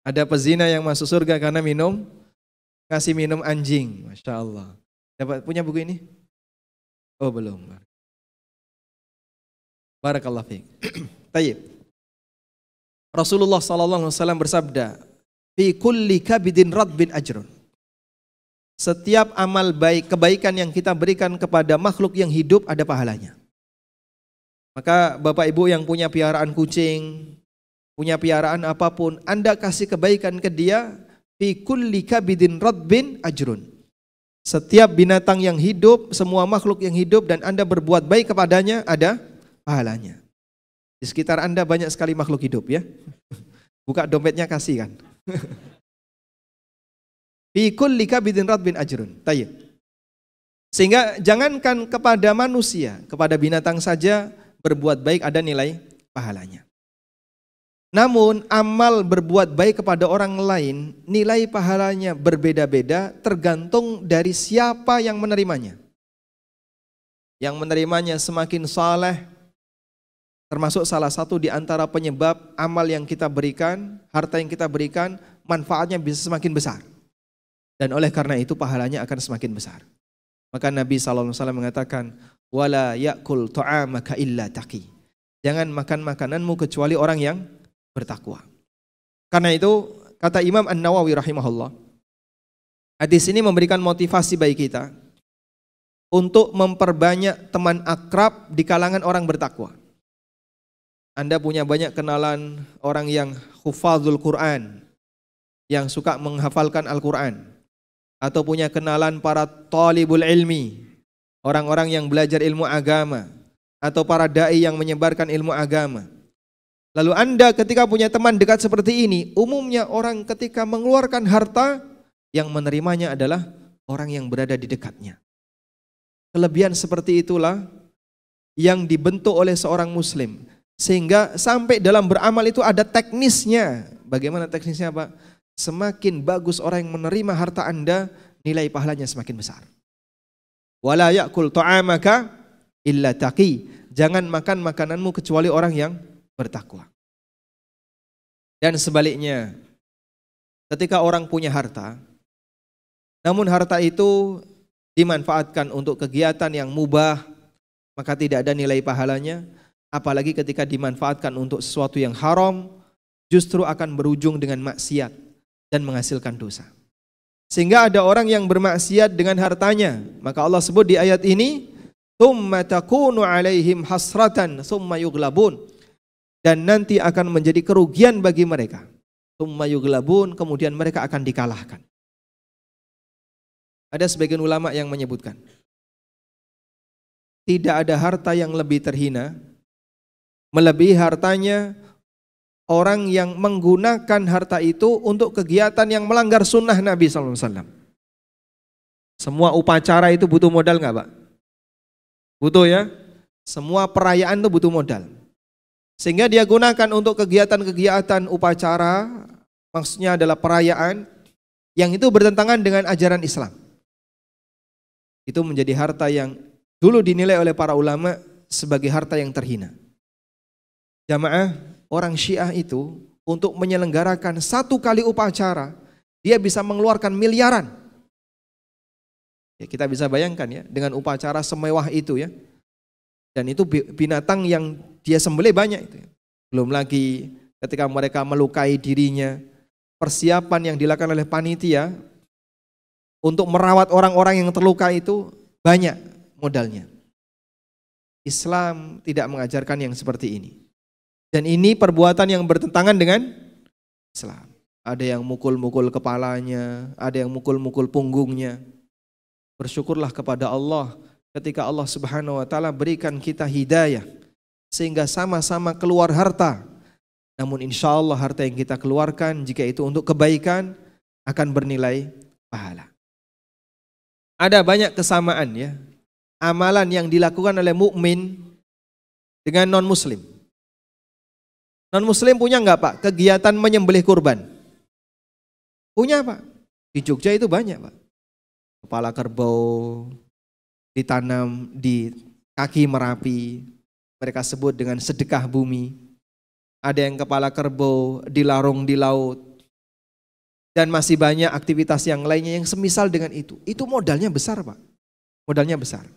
Ada pezina yang masuk surga karena kasih minum anjing. Masya Allah. Dapat punya buku ini? Oh belum. Barakallahu fiik. Tayyib. Rasulullah sallallahu alaihi wasallam bersabda, "Fi kulli kabidin radbin ajrun." Setiap amal baik, kebaikan yang kita berikan kepada makhluk yang hidup ada pahalanya. Maka Bapak Ibu yang punya piaraan kucing, punya piaraan apapun, Anda kasih kebaikan ke dia, fi kulli kabidin radbin ajrun. Setiap binatang yang hidup, semua makhluk yang hidup dan Anda berbuat baik kepadanya ada pahalanya. Di sekitar Anda banyak sekali makhluk hidup ya. Buka dompetnya kasih kan. Fi kulli kabidin ratbin ajrun. Tayyib. Sehingga jangankan kepada manusia, kepada binatang saja berbuat baik ada nilai pahalanya. Namun amal berbuat baik kepada orang lain, nilai pahalanya berbeda-beda tergantung dari siapa yang menerimanya. Yang menerimanya semakin saleh, termasuk salah satu di antara penyebab amal yang kita berikan, harta yang kita berikan, manfaatnya bisa semakin besar. Dan oleh karena itu pahalanya akan semakin besar. Maka Nabi SAW mengatakan, wala ya'kul ta'amaka illa taqi. Jangan makan makananmu kecuali orang yang bertakwa. Karena itu kata Imam An-Nawawi rahimahullah, hadis ini memberikan motivasi bagi kita untuk memperbanyak teman akrab di kalangan orang bertakwa. Anda punya banyak kenalan orang yang hufadzul Quran, yang suka menghafalkan Al-Quran, atau punya kenalan para talibul ilmi, orang-orang yang belajar ilmu agama, atau para da'i yang menyebarkan ilmu agama. Lalu Anda ketika punya teman dekat seperti ini, umumnya orang ketika mengeluarkan harta, yang menerimanya adalah orang yang berada di dekatnya. Kelebihan seperti itulah yang dibentuk oleh seorang muslim. Sehingga sampai dalam beramal itu ada teknisnya. Bagaimana teknisnya Pak? Semakin bagus orang yang menerima harta Anda, nilai pahalanya semakin besar. Wala ya'kul ta'amaka illa taqi. Jangan makan makananmu kecuali orang yang bertakwa. Dan sebaliknya, ketika orang punya harta, namun harta itu dimanfaatkan untuk kegiatan yang mubah, maka tidak ada nilai pahalanya. Apalagi ketika dimanfaatkan untuk sesuatu yang haram, justru akan berujung dengan maksiat dan menghasilkan dosa. Sehingga ada orang yang bermaksiat dengan hartanya. Maka Allah sebut di ayat ini, "Tsumma takunu 'alaihim hasratan tsumma yughlabun." Dan nanti akan menjadi kerugian bagi mereka. Tsumma yughlabun, kemudian mereka akan dikalahkan. Ada sebagian ulama yang menyebutkan, tidak ada harta yang lebih terhina melebihi hartanya orang yang menggunakan harta itu untuk kegiatan yang melanggar sunnah Nabi SAW. Semua upacara itu butuh modal nggak Pak? Butuh ya. Semua perayaan itu butuh modal. Sehingga dia gunakan untuk kegiatan-kegiatan upacara, maksudnya adalah perayaan yang itu bertentangan dengan ajaran Islam. Itu menjadi harta yang dulu dinilai oleh para ulama sebagai harta yang terhina. Jamaah, orang Syiah itu untuk menyelenggarakan satu kali upacara, dia bisa mengeluarkan miliaran. Ya, kita bisa bayangkan ya, dengan upacara semewah itu ya. Dan itu binatang yang dia sembelih banyak itu. Belum lagi ketika mereka melukai dirinya, persiapan yang dilakukan oleh panitia untuk merawat orang-orang yang terluka itu banyak modalnya. Islam tidak mengajarkan yang seperti ini. Dan ini perbuatan yang bertentangan dengan Islam. Ada yang mukul-mukul kepalanya, ada yang mukul-mukul punggungnya. Bersyukurlah kepada Allah ketika Allah Subhanahu wa taala berikan kita hidayah sehingga sama-sama keluar harta. Namun insya Allah harta yang kita keluarkan jika itu untuk kebaikan akan bernilai pahala. Ada banyak kesamaan ya, amalan yang dilakukan oleh mukmin dengan non muslim. Non muslim punya enggak Pak kegiatan menyembelih kurban? Punya Pak. Di Jogja itu banyak Pak. Kepala kerbau ditanam di kaki Merapi, mereka sebut dengan sedekah bumi. Ada yang kepala kerbau dilarung di laut. Dan masih banyak aktivitas yang lainnya yang semisal dengan itu. Itu modalnya besar Pak. Modalnya besar.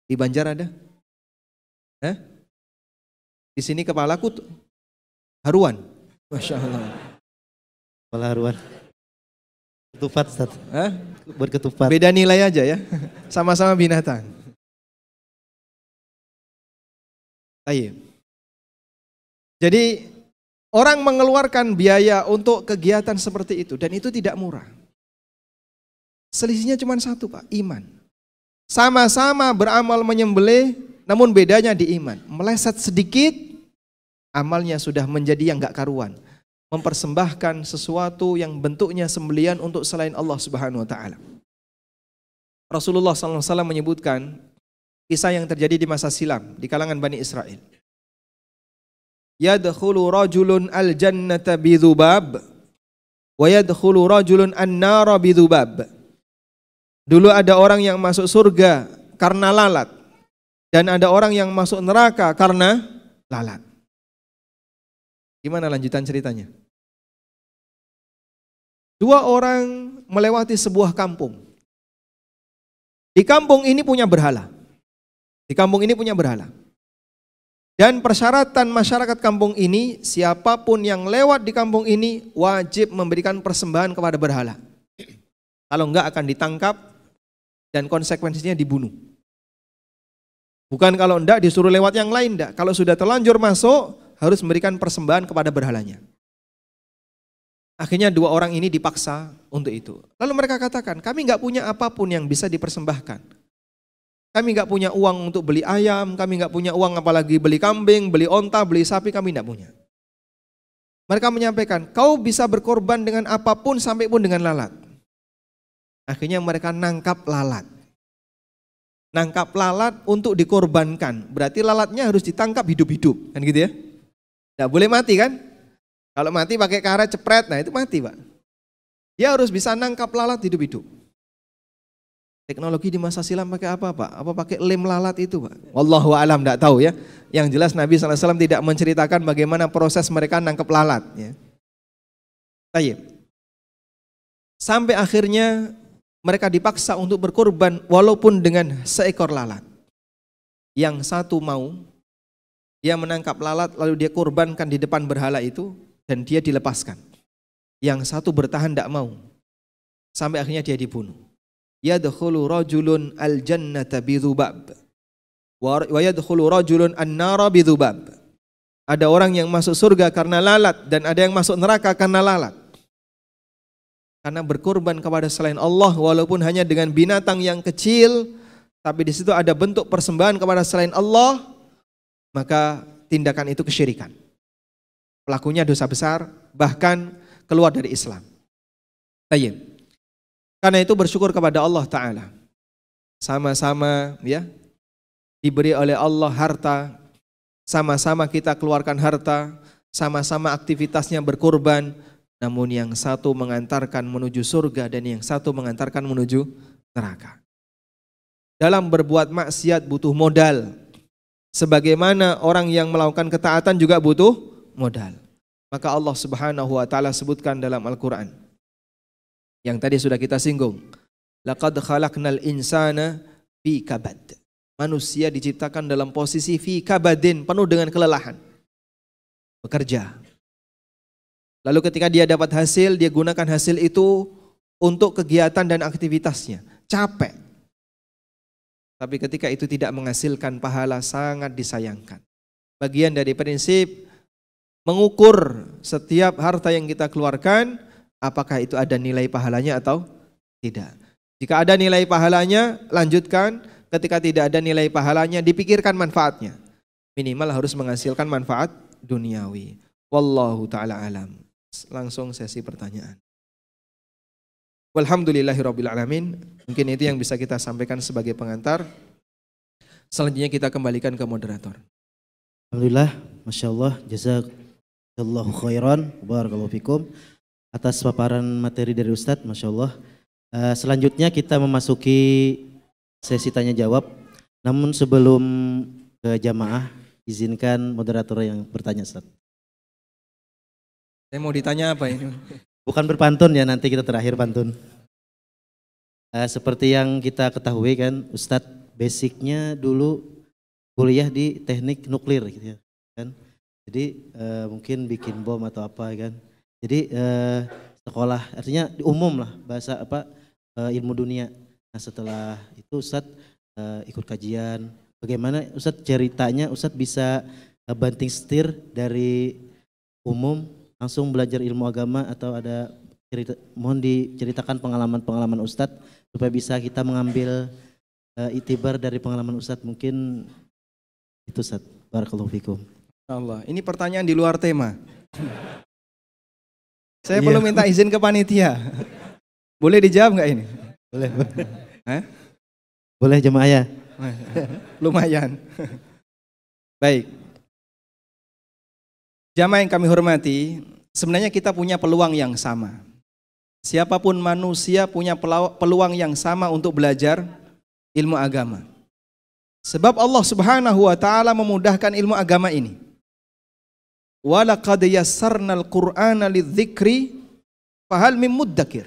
Di Banjar ada? Di sini kepalaku haruan. Masya Allah. Kepala haruan. Ketupat Ustaz. Berketupat. Beda nilai aja ya. Sama-sama binatang. Ayo. Jadi orang mengeluarkan biaya untuk kegiatan seperti itu dan itu tidak murah. Selisihnya cuma satu Pak, iman. Sama-sama beramal menyembelih, namun bedanya di iman. Meleset sedikit, amalnya sudah menjadi yang gak karuan. mempersembahkan sesuatu yang bentuknya sembelian untuk selain Allah Subhanahu wa taala. Rasulullah SAW menyebutkan kisah yang terjadi di masa silam di kalangan Bani Israel. Yadkhulu rajulun al-jannata bidhubab wa yadkhulu rajulun an-nara bidhubab. Dulu ada orang yang masuk surga karena lalat dan ada orang yang masuk neraka karena lalat. Gimana lanjutan ceritanya? Dua orang melewati sebuah kampung. Di kampung ini punya berhala. Di kampung ini punya berhala. Dan persyaratan masyarakat kampung ini, siapapun yang lewat di kampung ini wajib memberikan persembahan kepada berhala. Kalau enggak akan ditangkap dan konsekuensinya dibunuh. Bukan kalau enggak disuruh lewat yang lain, enggak. Kalau sudah terlanjur masuk, harus memberikan persembahan kepada berhalanya. Akhirnya dua orang ini dipaksa untuk itu. Lalu mereka katakan, kami enggak punya apapun yang bisa dipersembahkan. Kami enggak punya uang untuk beli ayam, kami enggak punya uang apalagi beli kambing, beli onta, beli sapi, kami enggak punya. Mereka menyampaikan, kau bisa berkorban dengan apapun sampai pun dengan lalat. Akhirnya mereka nangkap lalat. Nangkap lalat untuk dikorbankan. Berarti lalatnya harus ditangkap hidup-hidup. Kan gitu ya? Nggak boleh mati kan? Kalau mati pakai karet cepret, nah itu mati Pak. Dia harus bisa nangkap lalat hidup-hidup. Teknologi di masa silam pakai apa Pak? Apa pakai lem lalat itu Pak? Wallahu a'lam, nggak tahu ya. Yang jelas Nabi SAW tidak menceritakan bagaimana proses mereka nangkap lalat. Ya. Baik. Sampai akhirnya mereka dipaksa untuk berkorban walaupun dengan seekor lalat. Yang satu mau, dia menangkap lalat lalu dia korbankan di depan berhala itu dan dia dilepaskan. Yang satu bertahan tidak mau. Sampai akhirnya dia dibunuh. Yadkhulu rajulun al-jannata bidhubab wa yadkhulu rajulun an-nara bidhubab. Ada orang yang masuk surga karena lalat dan ada yang masuk neraka karena lalat. Karena berkorban kepada selain Allah walaupun hanya dengan binatang yang kecil, tapi di situ ada bentuk persembahan kepada selain Allah, maka tindakan itu kesyirikan. Pelakunya dosa besar, bahkan keluar dari Islam. Baik. Karena itu bersyukur kepada Allah Ta'ala. Sama-sama ya diberi oleh Allah harta, sama-sama kita keluarkan harta, sama-sama aktivitasnya berkorban, namun yang satu mengantarkan menuju surga dan yang satu mengantarkan menuju neraka. Dalam berbuat maksiat butuh modal. Sebagaimana orang yang melakukan ketaatan juga butuh modal. Maka Allah Subhanahu wa taala sebutkan dalam Al-Qur'an. Yang tadi sudah kita singgung. Laqad khalaqnal insana fi kabad. Manusia diciptakan dalam posisi fi kabadin, penuh dengan kelelahan. Bekerja. Lalu ketika dia dapat hasil, dia gunakan hasil itu untuk kegiatan dan aktivitasnya. Capek. Tapi ketika itu tidak menghasilkan pahala, sangat disayangkan. Bagian dari prinsip mengukur setiap harta yang kita keluarkan, apakah itu ada nilai pahalanya atau tidak. Jika ada nilai pahalanya, lanjutkan. Ketika tidak ada nilai pahalanya, dipikirkan manfaatnya. Minimal harus menghasilkan manfaat duniawi. Wallahu ta'ala alam. Langsung sesi pertanyaan. Walhamdulillahirabbil alamin. Mungkin itu yang bisa kita sampaikan sebagai pengantar. Selanjutnya kita kembalikan ke moderator. Alhamdulillah, Masya Allah, jazakallahu khairan, barakallahu fikum atas paparan materi dari Ustadz, Masya Allah. Selanjutnya kita memasuki sesi tanya jawab. Namun sebelum ke jamaah, izinkan moderator yang bertanya, Ustadz. Saya mau ditanya apa ini? Bukan berpantun ya, nanti kita terakhir pantun. Seperti yang kita ketahui kan, Ustadz basicnya dulu kuliah di teknik nuklir gitu ya kan. Jadi mungkin bikin bom atau apa kan. Jadi sekolah artinya umum lah bahasa apa ilmu dunia. Nah setelah itu Ustadz ikut kajian. Bagaimana Ustadz ceritanya Ustadz bisa banting setir dari umum langsung belajar ilmu agama atau ada cerita, mohon diceritakan pengalaman-pengalaman Ustadz supaya bisa kita mengambil itibar dari pengalaman Ustadz. Mungkin itu Ustadz. Barakallahu fikum. Allah, ini pertanyaan di luar tema. Saya perlu minta izin ke panitia. Boleh dijawab nggak ini? Boleh. Hah? Boleh jemaah ya. Lumayan. Baik. Jamaah yang kami hormati, sebenarnya kita punya peluang yang sama. Siapapun manusia punya peluang yang sama untuk belajar ilmu agama. Sebab Allah Subhanahu wa taala memudahkan ilmu agama ini. Wa laqad yassarnal Qur'ana lidzikri fahal mim muddakir.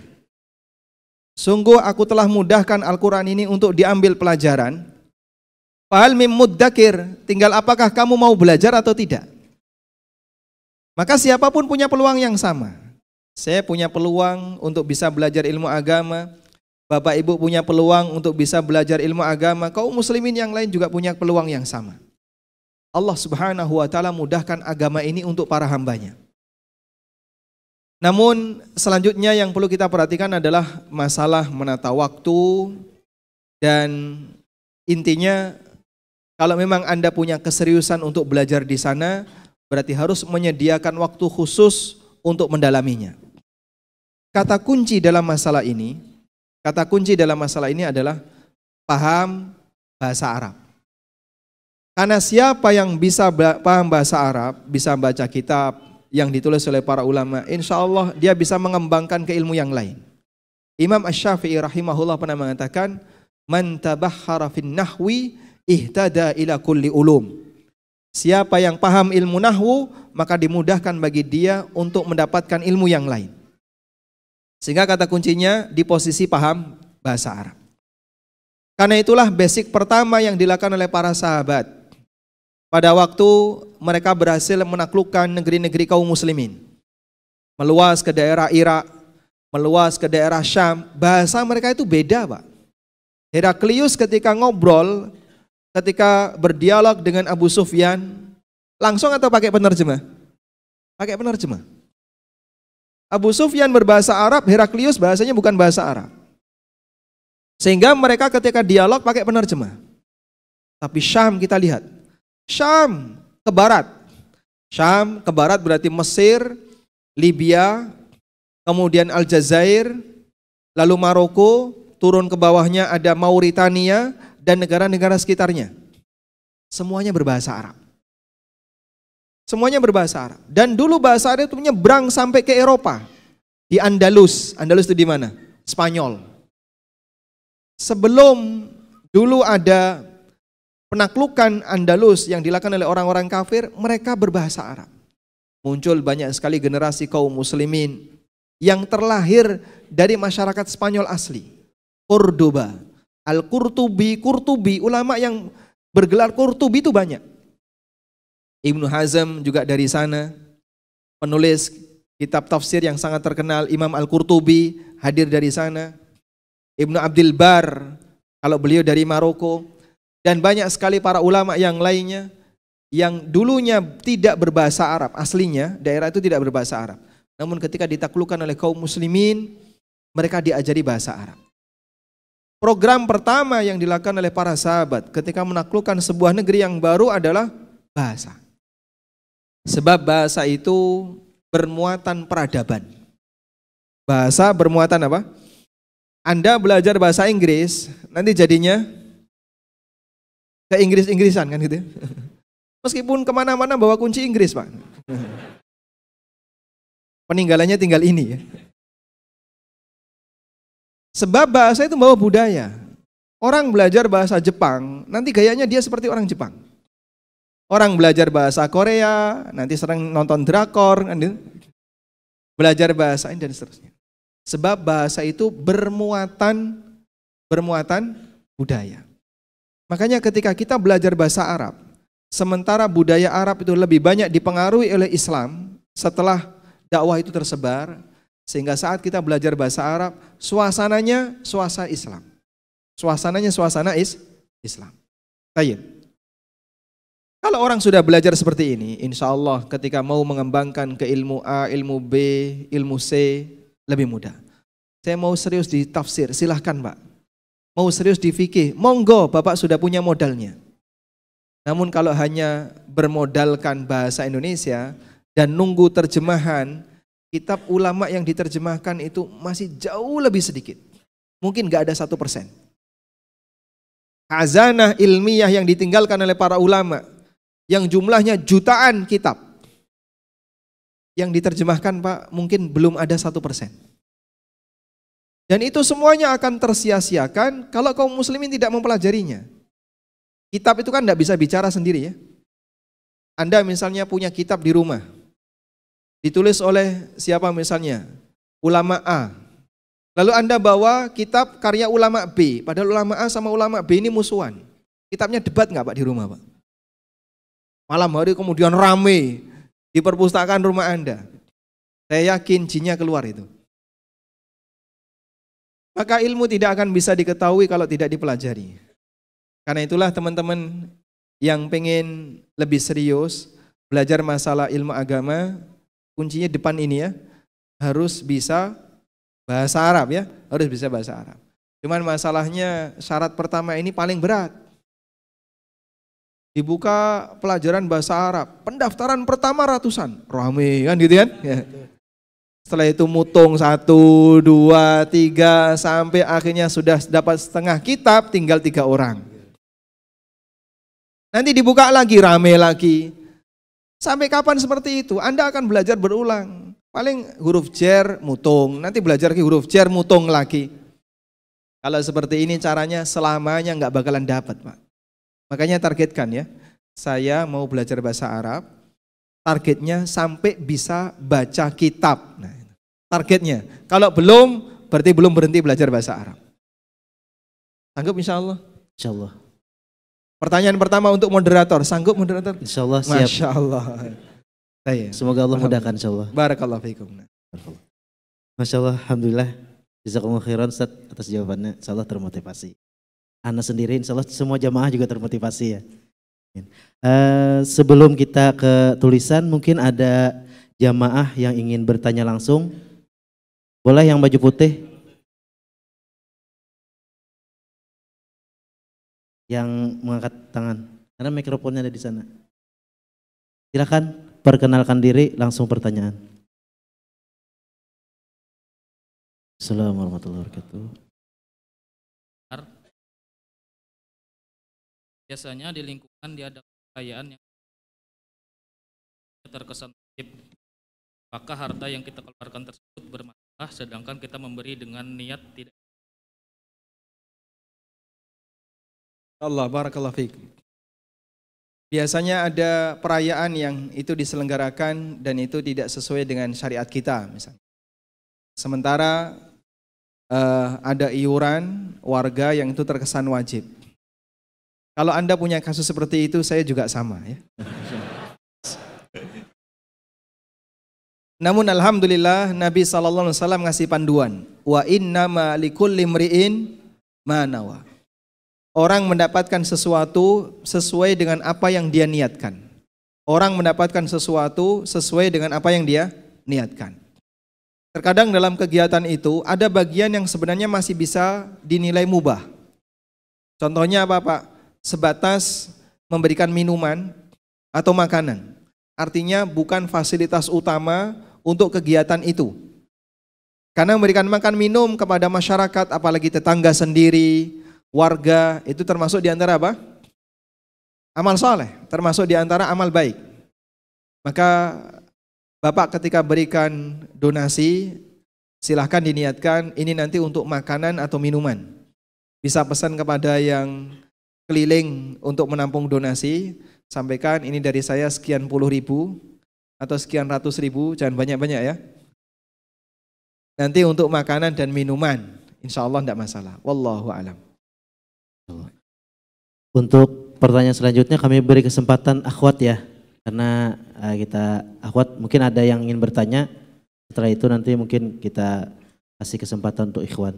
Sungguh aku telah mudahkan Al-Qur'an ini untuk diambil pelajaran. Fahal mim muddakir, tinggal apakah kamu mau belajar atau tidak. Maka siapapun punya peluang yang sama. Saya punya peluang untuk bisa belajar ilmu agama. Bapak Ibu punya peluang untuk bisa belajar ilmu agama. Kaum muslimin yang lain juga punya peluang yang sama. Allah Subhanahu wa taala mudahkan agama ini untuk para hambanya. Namun selanjutnya yang perlu kita perhatikan adalah masalah menata waktu. Dan intinya kalau memang Anda punya keseriusan untuk belajar di sana, berarti harus menyediakan waktu khusus untuk mendalaminya. Kata kunci dalam masalah ini adalah paham bahasa Arab. Karena siapa yang bisa paham bahasa Arab, bisa baca kitab yang ditulis oleh para ulama, insya Allah dia bisa mengembangkan ke ilmu yang lain. Imam Asy-Syafi'i rahimahullah pernah mengatakan, man tabahhara fin nahwi ihtada ila kulli ulum. Siapa yang paham ilmu nahwu, maka dimudahkan bagi dia untuk mendapatkan ilmu yang lain. Sehingga kata kuncinya di posisi paham bahasa Arab. Karena itulah basic pertama yang dilakukan oleh para sahabat pada waktu mereka berhasil menaklukkan negeri-negeri kaum muslimin. Meluas ke daerah Irak, meluas ke daerah Syam, bahasa mereka itu beda, Pak. Heraklius ketika ngobrol, ketika berdialog dengan Abu Sufyan, langsung atau pakai penerjemah? Pakai penerjemah. Abu Sufyan berbahasa Arab, Heraklius bahasanya bukan bahasa Arab. Sehingga mereka ketika dialog pakai penerjemah. Tapi Syam kita lihat, Syam ke barat. Syam ke barat berarti Mesir, Libya, kemudian Aljazair, lalu Maroko, turun ke bawahnya ada Mauritania dan negara-negara sekitarnya. Semuanya berbahasa Arab. Semuanya berbahasa Arab. Dan dulu bahasa Arab itu menyeberang sampai ke Eropa. Di Andalus. Andalus itu di mana? Spanyol. Sebelum dulu ada penaklukan Andalus yang dilakukan oleh orang-orang kafir, mereka berbahasa Arab. Muncul banyak sekali generasi kaum muslimin yang terlahir dari masyarakat Spanyol asli. Cordoba, Al-Qurtubi, ulama yang bergelar Qurtubi itu banyak. Ibnu Hazm juga dari sana, penulis kitab tafsir yang sangat terkenal, Imam Al-Qurtubi hadir dari sana. Ibnu Abdul Bar, kalau beliau dari Maroko, dan banyak sekali para ulama yang lainnya yang dulunya tidak berbahasa Arab, aslinya daerah itu tidak berbahasa Arab. Namun ketika ditaklukkan oleh kaum muslimin, mereka diajari bahasa Arab. Program pertama yang dilakukan oleh para sahabat ketika menaklukkan sebuah negeri yang baru adalah bahasa. Sebab bahasa itu bermuatan peradaban. Bahasa bermuatan apa? Anda belajar bahasa Inggris, nanti jadinya ke Inggris-Inggrisan kan gitu. Meskipun kemana-mana bawa kunci Inggris, Pak. Peninggalannya tinggal ini ya. Sebab bahasa itu membawa budaya. Orang belajar bahasa Jepang, nanti gayanya dia seperti orang Jepang. Orang belajar bahasa Korea, nanti sering nonton drakor, belajar bahasa ini dan seterusnya. Sebab bahasa itu bermuatan budaya. Makanya ketika kita belajar bahasa Arab, sementara budaya Arab itu lebih banyak dipengaruhi oleh Islam setelah dakwah itu tersebar, sehingga saat kita belajar bahasa Arab, suasananya suasana Islam. Suasananya suasana Islam. Baik. Kalau orang sudah belajar seperti ini, insya Allah ketika mau mengembangkan ke ilmu A, ilmu B, ilmu C, lebih mudah. Saya mau serius di tafsir, silahkan Pak. Mau serius di fikih, monggo Bapak sudah punya modalnya. Namun kalau hanya bermodalkan bahasa Indonesia dan nunggu terjemahan kitab ulama yang diterjemahkan itu masih jauh lebih sedikit. Mungkin gak ada 1%. Khazanah ilmiah yang ditinggalkan oleh para ulama yang jumlahnya jutaan kitab yang diterjemahkan Pak, mungkin belum ada 1%. Dan itu semuanya akan tersia-siakan kalau kaum muslimin tidak mempelajarinya. Kitab itu kan tidak bisa bicara sendiri ya. Anda misalnya punya kitab di rumah, ditulis oleh siapa misalnya? Ulama A. Lalu Anda bawa kitab karya ulama B, padahal ulama A sama ulama B ini musuhan. Kitabnya debat nggak Pak di rumah Pak? Malam hari kemudian rame di perpustakaan rumah Anda. Saya yakin jinnya keluar itu. Maka ilmu tidak akan bisa diketahui kalau tidak dipelajari. Karena itulah teman-teman yang pengen lebih serius belajar masalah ilmu agama, kuncinya depan ini ya, harus bisa bahasa Arab ya, harus bisa bahasa Arab. Cuman masalahnya syarat pertama ini paling berat. Dibuka pelajaran bahasa Arab, pendaftaran pertama ratusan, rame kan gitu kan? Ya. Setelah itu mutung 1, 2, 3 sampai akhirnya sudah dapat setengah kitab, tinggal 3 orang. Nanti dibuka lagi, rame lagi. Sampai kapan seperti itu? Anda akan belajar berulang. Paling huruf jer, mutung. Nanti belajar lagi huruf jer, mutung lagi. Kalau seperti ini caranya selamanya nggak bakalan dapat Pak. Makanya targetkan ya. Saya mau belajar bahasa Arab. Targetnya sampai bisa baca kitab. Nah, targetnya. Kalau belum, berarti belum berhenti belajar bahasa Arab. Sanggup insya Allah? Insya Allah. Pertanyaan pertama untuk moderator. Sanggup moderator? Insya Allah siap. Masya Allah. Semoga Allah mudahkan insya Allah. Barakallahu fiikum. Masya Allah, alhamdulillah. Jazakumullah khairan Ustaz atas jawabannya. Insya Allah termotivasi. Ana sendiri insya Allah semua jamaah juga termotivasi ya. Sebelum kita ke tulisan, mungkin ada jamaah yang ingin bertanya langsung. Boleh yang baju putih? Yang mengangkat tangan, karena mikrofonnya ada di sana. Silakan perkenalkan diri, langsung pertanyaan. Assalamualaikum warahmatullahi wabarakatuh. Biasanya di lingkungan dia ada kekayaan yang terkesan wajib. Apakah harta yang kita keluarkan tersebut bermasalah sedangkan kita memberi dengan niat tidak? Allah, barakallahu fiik. Biasanya ada perayaan yang itu diselenggarakan dan itu tidak sesuai dengan syariat kita misalnya. Sementara ada iuran warga yang itu terkesan wajib. Kalau Anda punya kasus seperti itu, saya juga sama ya. Namun alhamdulillah Nabi SAW ngasih panduan. Wa innama likulli imri'in ma nawa. Orang mendapatkan sesuatu sesuai dengan apa yang dia niatkan. Orang mendapatkan sesuatu sesuai dengan apa yang dia niatkan. Terkadang dalam kegiatan itu ada bagian yang sebenarnya masih bisa dinilai mubah. Contohnya apa Pak? Sebatas memberikan minuman atau makanan. Artinya bukan fasilitas utama untuk kegiatan itu. Karena memberikan makan minum kepada masyarakat, apalagi tetangga sendiri, warga, itu termasuk di antara apa? Amal soleh, termasuk di antara amal baik. Maka Bapak ketika berikan donasi, silahkan diniatkan ini nanti untuk makanan atau minuman. Bisa pesan kepada yang keliling untuk menampung donasi, sampaikan ini dari saya sekian puluh ribu atau sekian ratus ribu, jangan banyak-banyak ya. Nanti untuk makanan dan minuman, insya Allah tidak masalah. Wallahu a'lam. Untuk pertanyaan selanjutnya kami beri kesempatan akhwat ya, karena kita akhwat mungkin ada yang ingin bertanya. Setelah itu nanti mungkin kita kasih kesempatan untuk ikhwan.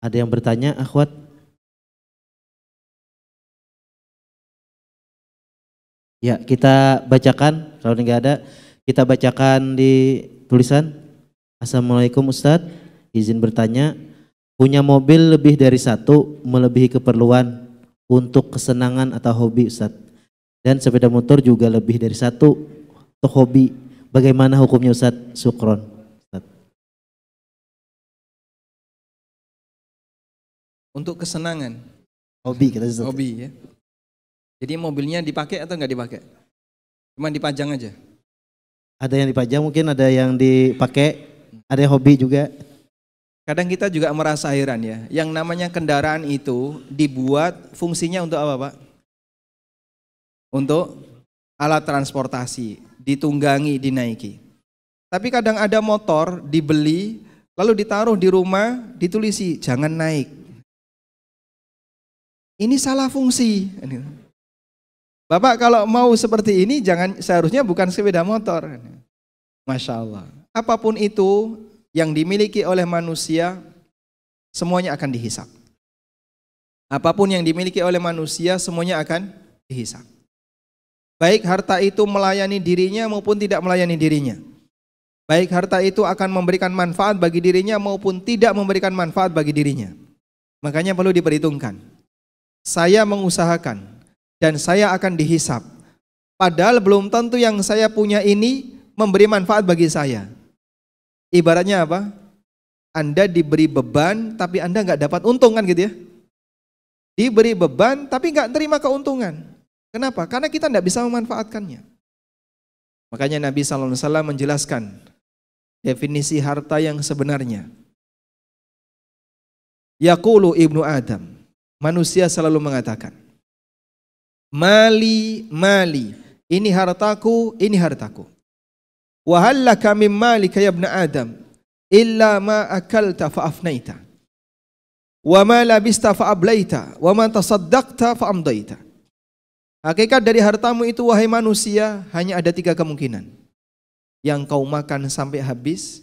Ada yang bertanya akhwat? Ya, kita bacakan, kalau enggak ada, kita bacakan di tulisan. Assalamualaikum Ustadz, izin bertanya, punya mobil lebih dari satu, melebihi keperluan untuk kesenangan atau hobi Ustadz. Dan sepeda motor juga lebih dari satu untuk hobi. bagaimana hukumnya Ustadz Sukron? Ustadz. Untuk kesenangan, Hobi kita Ustadz. hobi ya. Jadi mobilnya dipakai atau nggak dipakai? Cuma dipajang aja. Ada yang dipajang mungkin, ada yang dipakai, ada yang hobi juga. Kadang kita juga merasa heran ya, yang namanya kendaraan itu dibuat fungsinya untuk apa Pak? Untuk alat transportasi, ditunggangi, dinaiki. Tapi kadang ada motor dibeli, lalu ditaruh di rumah, ditulisi jangan naik. Ini salah fungsi. Bapak kalau mau seperti ini seharusnya bukan sepeda motor. Masya Allah. Apapun itu yang dimiliki oleh manusia, semuanya akan dihisap. Apapun yang dimiliki oleh manusia, semuanya akan dihisap. Baik harta itu melayani dirinya maupun tidak melayani dirinya. Baik harta itu akan memberikan manfaat bagi dirinya maupun tidak memberikan manfaat bagi dirinya. Makanya perlu diperhitungkan. Saya mengusahakan dan saya akan dihisap. Padahal belum tentu yang saya punya ini memberi manfaat bagi saya. Ibaratnya apa? Anda diberi beban tapi Anda nggak dapat untung kan gitu ya. Diberi beban tapi nggak terima keuntungan. Kenapa? Karena kita nggak bisa memanfaatkannya. Makanya Nabi SAW menjelaskan definisi harta yang sebenarnya. Yaqulu ibnu Adam, manusia selalu mengatakan, mali, mali, ini hartaku, ini hartaku. Wa hal laka min malika ya ibnu Adam, illa ma akalta fa afnaita, wa ma labista fa ablaita, wa ma tasaddaqta fa amdaita. Hakikat dari hartamu itu wahai manusia hanya ada 3 kemungkinan. Yang kau makan sampai habis,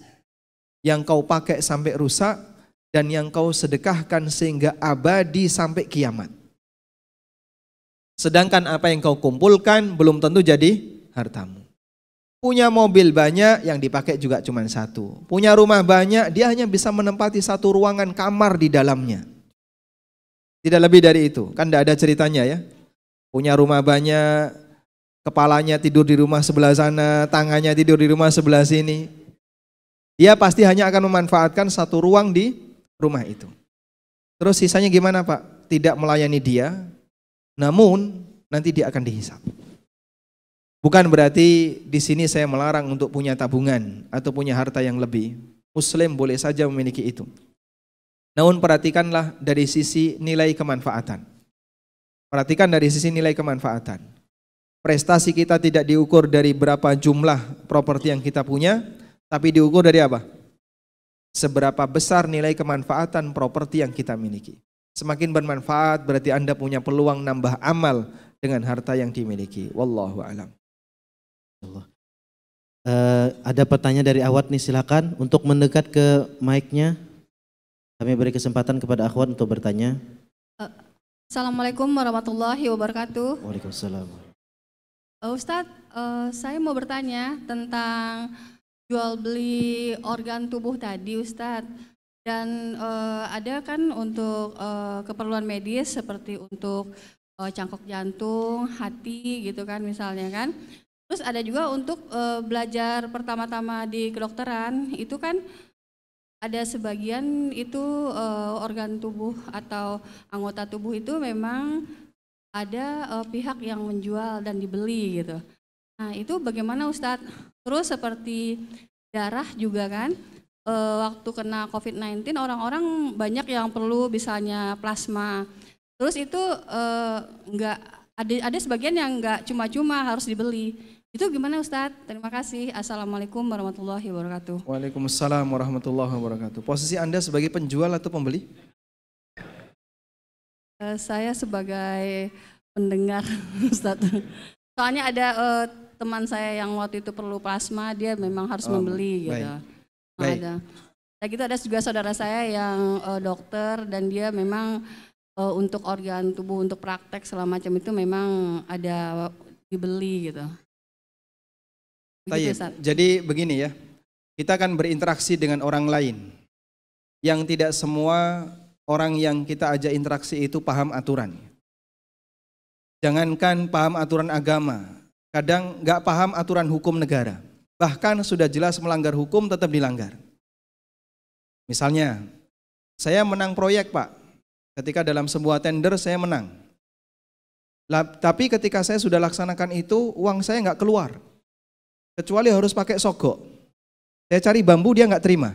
yang kau pakai sampai rusak, dan yang kau sedekahkan sehingga abadi sampai kiamat. Sedangkan apa yang kau kumpulkan belum tentu jadi hartamu. Punya mobil banyak, yang dipakai juga cuma 1. Punya rumah banyak, dia hanya bisa menempati 1 ruangan kamar di dalamnya. Tidak lebih dari itu, kan tidak ada ceritanya ya. Punya rumah banyak, kepalanya tidur di rumah sebelah sana, tangannya tidur di rumah sebelah sini. Dia pasti hanya akan memanfaatkan 1 ruang di rumah itu. Terus sisanya gimana Pak? Tidak melayani dia, namun nanti dia akan dihisap. Bukan berarti di sini saya melarang untuk punya tabungan atau punya harta yang lebih. Muslim boleh saja memiliki itu. Namun perhatikanlah dari sisi nilai kemanfaatan. Perhatikan dari sisi nilai kemanfaatan. Prestasi kita tidak diukur dari berapa jumlah properti yang kita punya, tapi diukur dari apa? Seberapa besar nilai kemanfaatan properti yang kita miliki. Semakin bermanfaat berarti Anda punya peluang nambah amal dengan harta yang dimiliki. Wallahu a'lam. Ada pertanyaan dari Ahwat nih, silakan untuk mendekat ke mic-nya. Kami beri kesempatan kepada Ahwat untuk bertanya. Assalamualaikum warahmatullahi wabarakatuh. Waalaikumsalam. Ustadz, saya mau bertanya tentang jual beli organ tubuh tadi Ustadz. Dan ada kan untuk keperluan medis seperti untuk cangkok jantung, hati gitu kan misalnya kan. Terus ada juga untuk belajar pertama-tama di kedokteran, itu kan ada sebagian itu organ tubuh atau anggota tubuh itu memang ada pihak yang menjual dan dibeli gitu. Nah itu bagaimana Ustadz? Terus seperti darah juga kan, waktu kena COVID-19 orang-orang banyak yang perlu misalnya plasma. Terus itu enggak ada sebagian yang enggak cuma-cuma harus dibeli. Itu gimana Ustadz? Terima kasih. Assalamualaikum warahmatullahi wabarakatuh. Waalaikumsalam warahmatullahi wabarakatuh. Posisi Anda sebagai penjual atau pembeli? Saya sebagai pendengar Ustadz. Soalnya ada teman saya yang waktu itu perlu plasma, dia memang harus membeli gitu. Baik. Ada. Dan gitu ada juga saudara saya yang dokter dan dia memang untuk organ tubuh, untuk praktek segala macam itu memang ada dibeli gitu. Jadi begini ya, kita akan berinteraksi dengan orang lain. Yang tidak semua orang yang kita ajak interaksi itu paham aturan. Jangankan paham aturan agama, kadang nggak paham aturan hukum negara. bahkan sudah jelas melanggar hukum tetap dilanggar. Misalnya, saya menang proyek Pak, ketika dalam sebuah tender saya menang. Tapi ketika saya sudah laksanakan itu, uang saya nggak keluar. Kecuali harus pakai sogok. Saya cari bambu, dia nggak terima.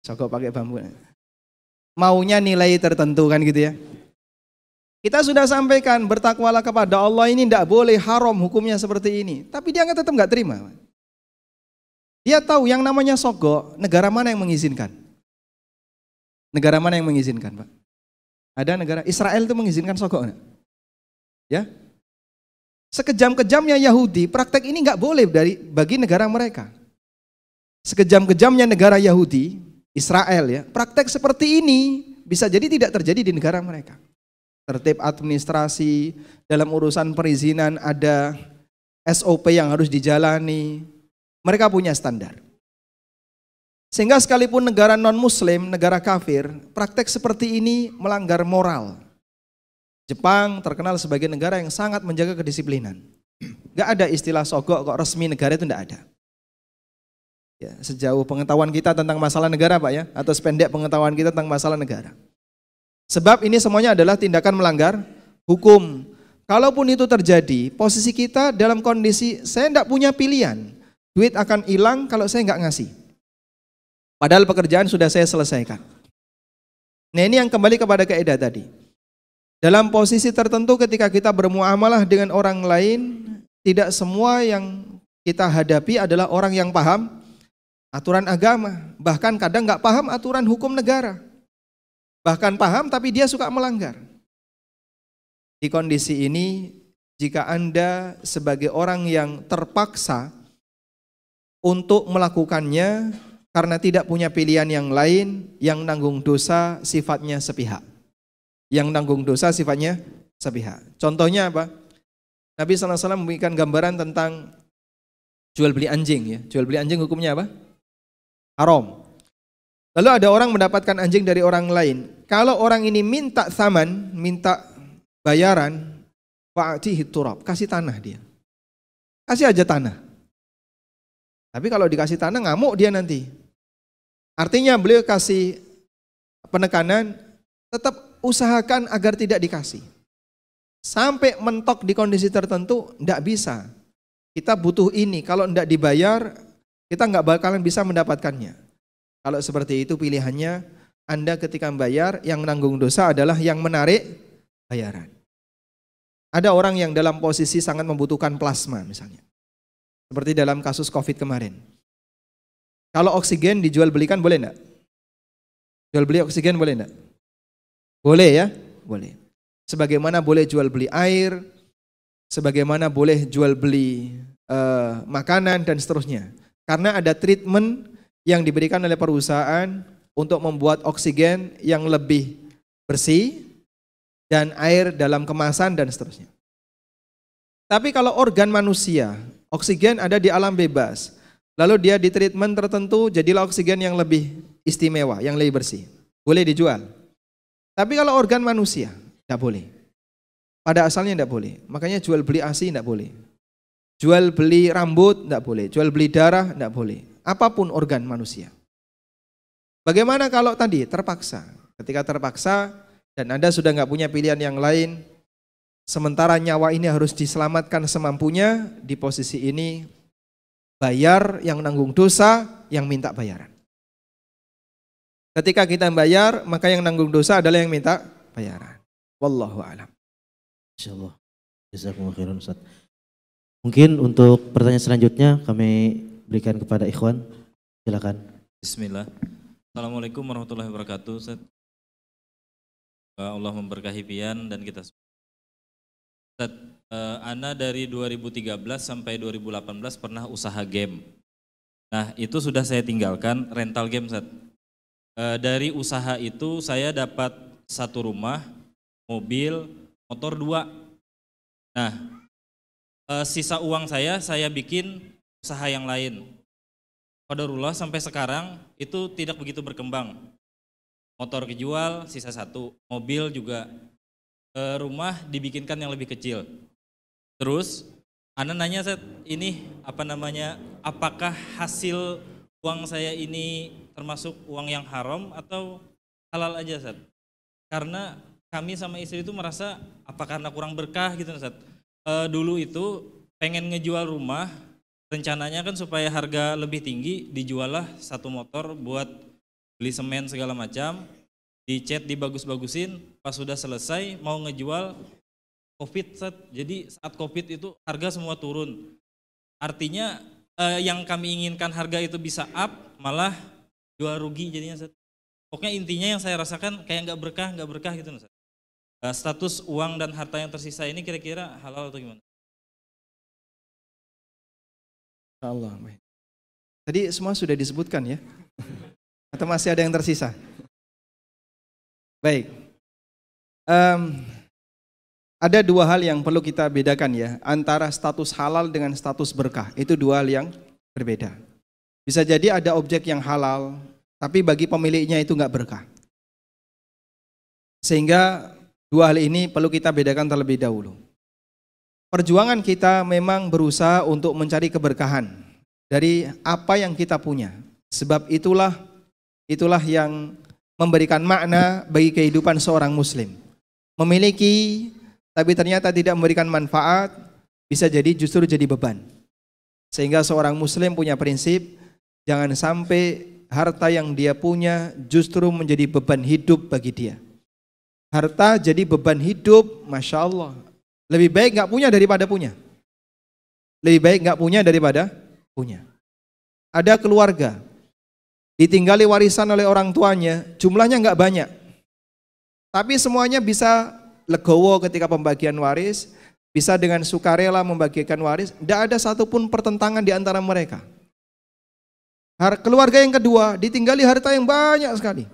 Sogok pakai bambu. Maunya nilai tertentu kan gitu ya. Kita sudah sampaikan bertakwalah kepada Allah, ini tidak boleh, haram hukumnya seperti ini. Tapi dia tetap nggak terima. Dia tahu yang namanya sogok, negara mana yang mengizinkan? Negara mana yang mengizinkan Pak? Ada negara, Israel itu mengizinkan sogok enggak? Ya. Sekejam-kejamnya Yahudi, praktek ini nggak boleh bagi negara mereka. Sekejam-kejamnya negara Yahudi, Israel ya, praktek seperti ini bisa jadi tidak terjadi di negara mereka. Tertib administrasi, dalam urusan perizinan ada SOP yang harus dijalani. Mereka punya standar. Sehingga sekalipun negara non-muslim, negara kafir, praktek seperti ini melanggar moral. Jepang terkenal sebagai negara yang sangat menjaga kedisiplinan. Gak ada istilah sogok kok resmi negara itu tidak ada. Ya, sejauh pengetahuan kita tentang masalah negara Pak ya, atau sependek pengetahuan kita tentang masalah negara. Sebab ini semuanya adalah tindakan melanggar hukum. Kalaupun itu terjadi, posisi kita dalam kondisi saya tidak punya pilihan. Duit akan hilang kalau saya nggak ngasih. Padahal pekerjaan sudah saya selesaikan. Nah ini yang kembali kepada kaidah tadi. Dalam posisi tertentu ketika kita bermuamalah dengan orang lain, tidak semua yang kita hadapi adalah orang yang paham aturan agama. Bahkan kadang nggak paham aturan hukum negara. Bahkan paham tapi dia suka melanggar. Di kondisi ini, jika Anda sebagai orang yang terpaksa untuk melakukannya karena tidak punya pilihan yang lain, yang nanggung dosa sifatnya sepihak. Yang nanggung dosa sifatnya sepihak. Contohnya apa? Nabi SAW memberikan gambaran tentang jual beli anjing. Ya. Jual beli anjing hukumnya apa? Haram. Lalu ada orang mendapatkan anjing dari orang lain. Kalau orang ini minta saman, minta bayaran, fa'atihi turab, kasih tanah dia. Kasih aja tanah. Tapi kalau dikasih tanah ngamuk dia nanti. Artinya beliau kasih penekanan, tetap usahakan agar tidak dikasih. Sampai mentok di kondisi tertentu, tidak bisa. Kita butuh ini, kalau tidak dibayar, kita nggak bakalan bisa mendapatkannya. Kalau seperti itu pilihannya, Anda ketika membayar, yang menanggung dosa adalah yang menarik bayaran. Ada orang yang dalam posisi sangat membutuhkan plasma misalnya. Seperti dalam kasus COVID kemarin. Kalau oksigen dijual belikan boleh enggak? Jual beli oksigen boleh enggak? Boleh ya? Boleh. Sebagaimana boleh jual beli air, sebagaimana boleh jual beli makanan dan seterusnya. Karena ada treatment yang diberikan oleh perusahaan untuk membuat oksigen yang lebih bersih dan air dalam kemasan dan seterusnya. Tapi kalau organ manusia, oksigen ada di alam bebas, lalu dia di treatment tertentu jadilah oksigen yang lebih istimewa, yang lebih bersih, boleh dijual. Tapi kalau organ manusia, tidak boleh. Pada asalnya tidak boleh. Makanya jual beli ASI tidak boleh. Jual beli rambut tidak boleh. Jual beli darah tidak boleh. Apapun organ manusia. Bagaimana kalau tadi terpaksa? Ketika terpaksa dan Anda sudah nggak punya pilihan yang lain, sementara nyawa ini harus diselamatkan semampunya, di posisi ini bayar yang nanggung dosa, yang minta bayaran. Ketika kita bayar, maka yang nanggung dosa adalah yang minta bayaran. Wallahu a'lam. Insyaallah. Jazakumullah khairan Ustaz. Mungkin untuk pertanyaan selanjutnya kami berikan kepada ikhwan. Silakan. Bismillah. Assalamualaikum warahmatullahi wabarakatuh. Ustaz. Allah memberkahi pian dan kita. Ustaz, Ana dari 2013 sampai 2018 pernah usaha game. Nah, itu sudah saya tinggalkan rental game, Ustaz. Dari usaha itu saya dapat satu rumah, mobil, motor 2. Nah, sisa uang saya bikin usaha yang lain. Qadarullah sampai sekarang itu tidak begitu berkembang. Motor kejual, sisa 1, mobil juga, rumah dibikinkan yang lebih kecil. Terus Ana nanya Ustaz, ini apa namanya, apakah hasil uang saya ini termasuk uang yang haram atau halal aja Ustaz? Karena kami sama istri itu merasa apa karena kurang berkah gitu Ustaz. Dulu itu pengen ngejual rumah, rencananya kan supaya harga lebih tinggi, dijual lah satu motor buat beli semen segala macam, dicat dibagus-bagusin, pas sudah selesai mau ngejual COVID Ustaz. Jadi saat COVID itu harga semua turun. Artinya yang kami inginkan harga itu bisa up, malah jual rugi jadinya Ustaz. Pokoknya intinya yang saya rasakan kayak nggak berkah gitu Ustaz. Status uang dan harta yang tersisa ini kira-kira halal atau gimana? Allah. Tadi semua sudah disebutkan ya? Atau masih ada yang tersisa? Baik. Ada dua hal yang perlu kita bedakan ya, antara status halal dengan status berkah. Itu dua hal yang berbeda. Bisa jadi ada objek yang halal, tapi bagi pemiliknya itu nggak berkah. Sehingga dua hal ini perlu kita bedakan terlebih dahulu. Perjuangan kita memang berusaha untuk mencari keberkahan dari apa yang kita punya. Sebab itulah yang memberikan makna bagi kehidupan seorang muslim. Memiliki tapi ternyata tidak memberikan manfaat, bisa jadi justru jadi beban. Sehingga seorang muslim punya prinsip, jangan sampai harta yang dia punya justru menjadi beban hidup bagi dia. Harta jadi beban hidup, Masya Allah. Lebih baik nggak punya daripada punya. Lebih baik nggak punya daripada punya. Ada keluarga, ditinggali warisan oleh orang tuanya, jumlahnya nggak banyak. Tapi semuanya bisa legowo ketika pembagian waris, bisa dengan sukarela membagikan waris, tidak ada satupun pertentangan di antara mereka. Keluarga yang kedua ditinggali harta yang banyak sekali.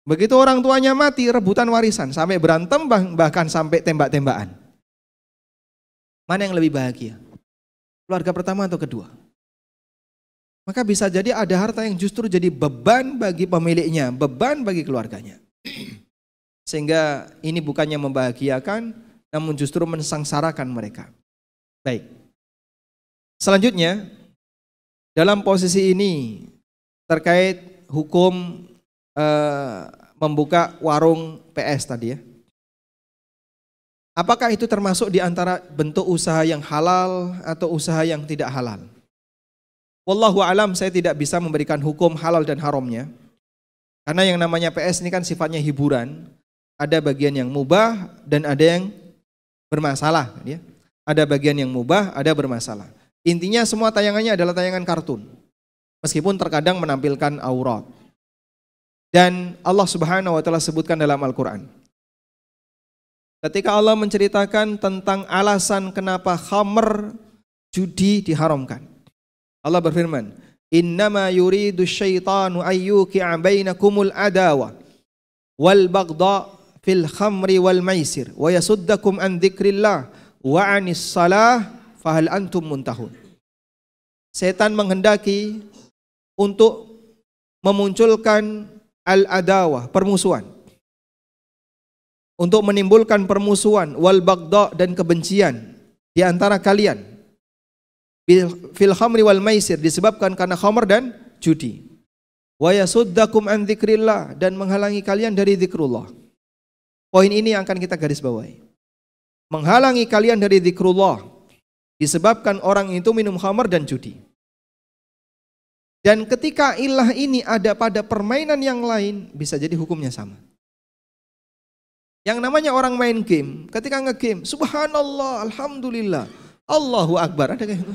Begitu orang tuanya mati, rebutan warisan, sampai berantem bahkan sampai tembak-tembakan. Mana yang lebih bahagia? Keluarga pertama atau kedua? Maka bisa jadi ada harta yang justru jadi beban bagi pemiliknya, beban bagi keluarganya. Sehingga ini bukannya membahagiakan, namun justru mensengsarakan mereka. Baik. Selanjutnya, dalam posisi ini terkait hukum membuka warung PS tadi ya. Apakah itu termasuk di antara bentuk usaha yang halal atau usaha yang tidak halal? Wallahu alam, saya tidak bisa memberikan hukum halal dan haramnya. Karena yang namanya PS ini kan sifatnya hiburan. Ada bagian yang mubah dan ada yang bermasalah. Ya. Ada bagian yang mubah, ada bermasalah. Intinya semua tayangannya adalah tayangan kartun. Meskipun terkadang menampilkan aurat. Dan Allah Subhanahu wa taala sebutkan dalam Al-Qur'an. Ketika Allah menceritakan tentang alasan kenapa khamr, judi diharamkan. Allah berfirman, "Innama yuridu syaitanu ayyuki'a bainakumul adawa wal baghdha fil khamri wal maisir wa yasuddakum an dzikrillah wa 'anis shalah fahal antum muntahun." Setan menghendaki untuk memunculkan al-adawah, permusuhan. Untuk menimbulkan permusuhan, wal baghdha, dan kebencian di antara kalian. Fil khamri wal maisir, disebabkan karena khamr dan judi. Wa yasuddakum an dzikrillah, dan menghalangi kalian dari zikrullah. Poin ini yang akan kita garis bawahi. Menghalangi kalian dari zikrullah disebabkan orang itu minum khamr dan judi. Dan ketika ilah ini ada pada permainan yang lain, bisa jadi hukumnya sama. Yang namanya orang main game, ketika nge-game, subhanallah, alhamdulillah, Allahu Akbar, ada kayak gitu.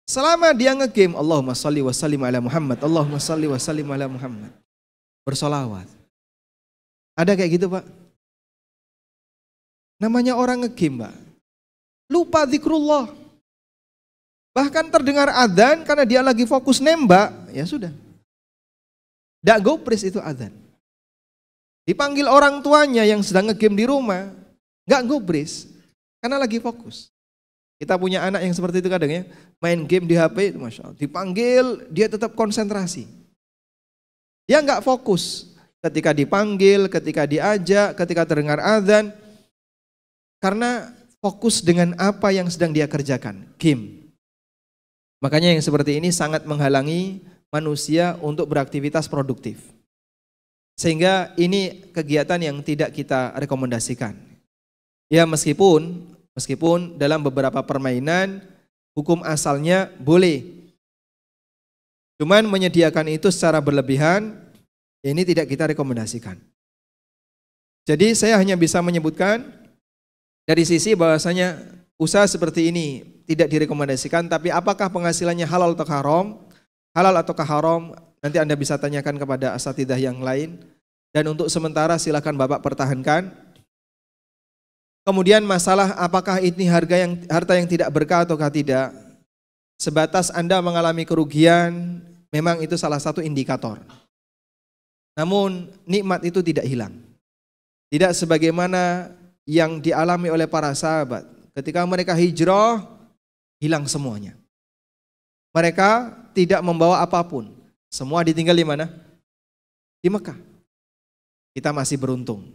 Selama dia nge-game, Allahumma salli wa sallim ala Muhammad, Allahumma salli wa sallim ala Muhammad, bersolawat. Ada kayak gitu Pak? Namanya orang nge-game Pak, lupa zikrullah. Bahkan terdengar adzan karena dia lagi fokus nembak, ya sudah. Nggak gopres itu adzan. Dipanggil orang tuanya yang sedang nge-game di rumah, nggak gopres karena lagi fokus. Kita punya anak yang seperti itu kadang ya, main game di HP itu Masya Allah. Dipanggil, dia tetap konsentrasi. Dia nggak fokus ketika dipanggil, ketika diajak, ketika terdengar adzan. Karena fokus dengan apa yang sedang dia kerjakan, game. Makanya yang seperti ini sangat menghalangi manusia untuk beraktivitas produktif. Sehingga ini kegiatan yang tidak kita rekomendasikan. Ya meskipun dalam beberapa permainan hukum asalnya boleh. Cuman menyediakan itu secara berlebihan, ini tidak kita rekomendasikan. Jadi saya hanya bisa menyebutkan dari sisi bahwasanya usaha seperti ini tidak direkomendasikan, tapi apakah penghasilannya halal atau haram? Halal atau haram? Nanti Anda bisa tanyakan kepada asatidzah yang lain. Dan untuk sementara silakan Bapak pertahankan. Kemudian masalah apakah ini harta yang tidak berkah ataukah tidak? Sebatas Anda mengalami kerugian, memang itu salah satu indikator. Namun nikmat itu tidak hilang. Tidak sebagaimana yang dialami oleh para sahabat. Ketika mereka hijrah, hilang semuanya. Mereka tidak membawa apapun. Semua ditinggal di mana? Di Mekah. Kita masih beruntung.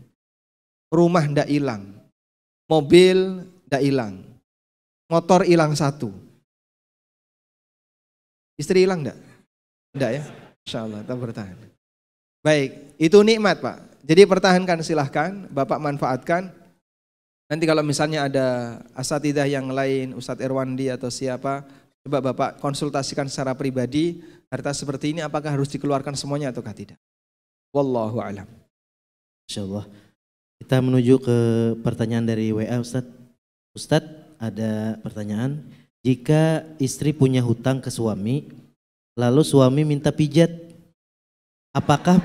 Rumah tidak hilang. Mobil tidak hilang. Motor hilang satu. Istri hilang tidak? Tidak ya? Insya Allah, kita bertahan. Baik, itu nikmat Pak. Jadi pertahankan silahkan, Bapak manfaatkan. Nanti kalau misalnya ada asatidzah yang lain, Ustadz Irwandi atau siapa, coba Bapak konsultasikan secara pribadi, harta seperti ini apakah harus dikeluarkan semuanya ataukah tidak. Wallahu a'lam. Insyaallah. Kita menuju ke pertanyaan dari WA Ustadz. Ustadz ada pertanyaan. Jika istri punya hutang ke suami, lalu suami minta pijat, apakah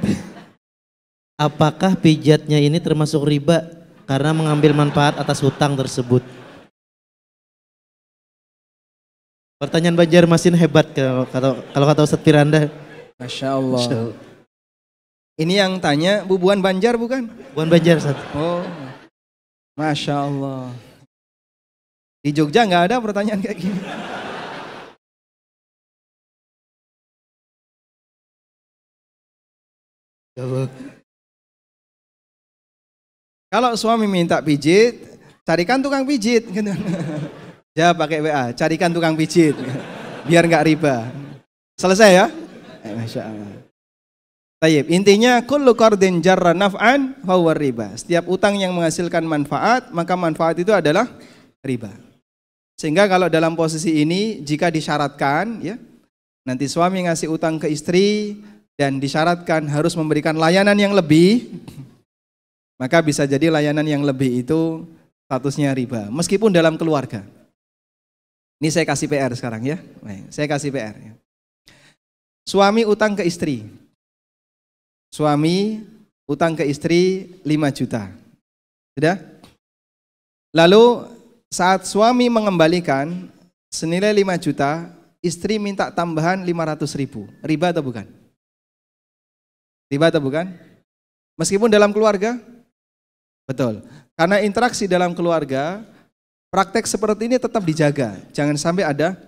pijatnya ini termasuk riba karena mengambil manfaat atas hutang tersebut? Pertanyaan Banjarmasin hebat kalau kata Ustadz Firanda. Masya Allah. Ini yang tanya Bubuan Banjar bukan? Bukan Banjar Ustadz. Oh, Masya Allah. Di Jogja nggak ada pertanyaan kayak gini. Kalau suami minta pijit, carikan tukang pijit. Ya pakai WA, carikan tukang pijit. Biar nggak riba. Selesai ya? Masya Allah. Tayyib, intinya kullu qardin jarra naf'an fahuwa riba. Setiap utang yang menghasilkan manfaat, maka manfaat itu adalah riba. Sehingga kalau dalam posisi ini jika disyaratkan ya, nanti suami ngasih utang ke istri dan disyaratkan harus memberikan layanan yang lebih, maka bisa jadi layanan yang lebih itu statusnya riba, meskipun dalam keluarga. Ini saya kasih PR sekarang ya. Saya kasih PR ya. Suami utang ke istri. Suami utang ke istri 5 juta. Sudah? Lalu saat suami mengembalikan senilai 5 juta, istri minta tambahan 500.000. Riba atau bukan? Riba atau bukan? Meskipun dalam keluarga? Betul. Karena interaksi dalam keluarga, praktek seperti ini tetap dijaga. Jangan sampai ada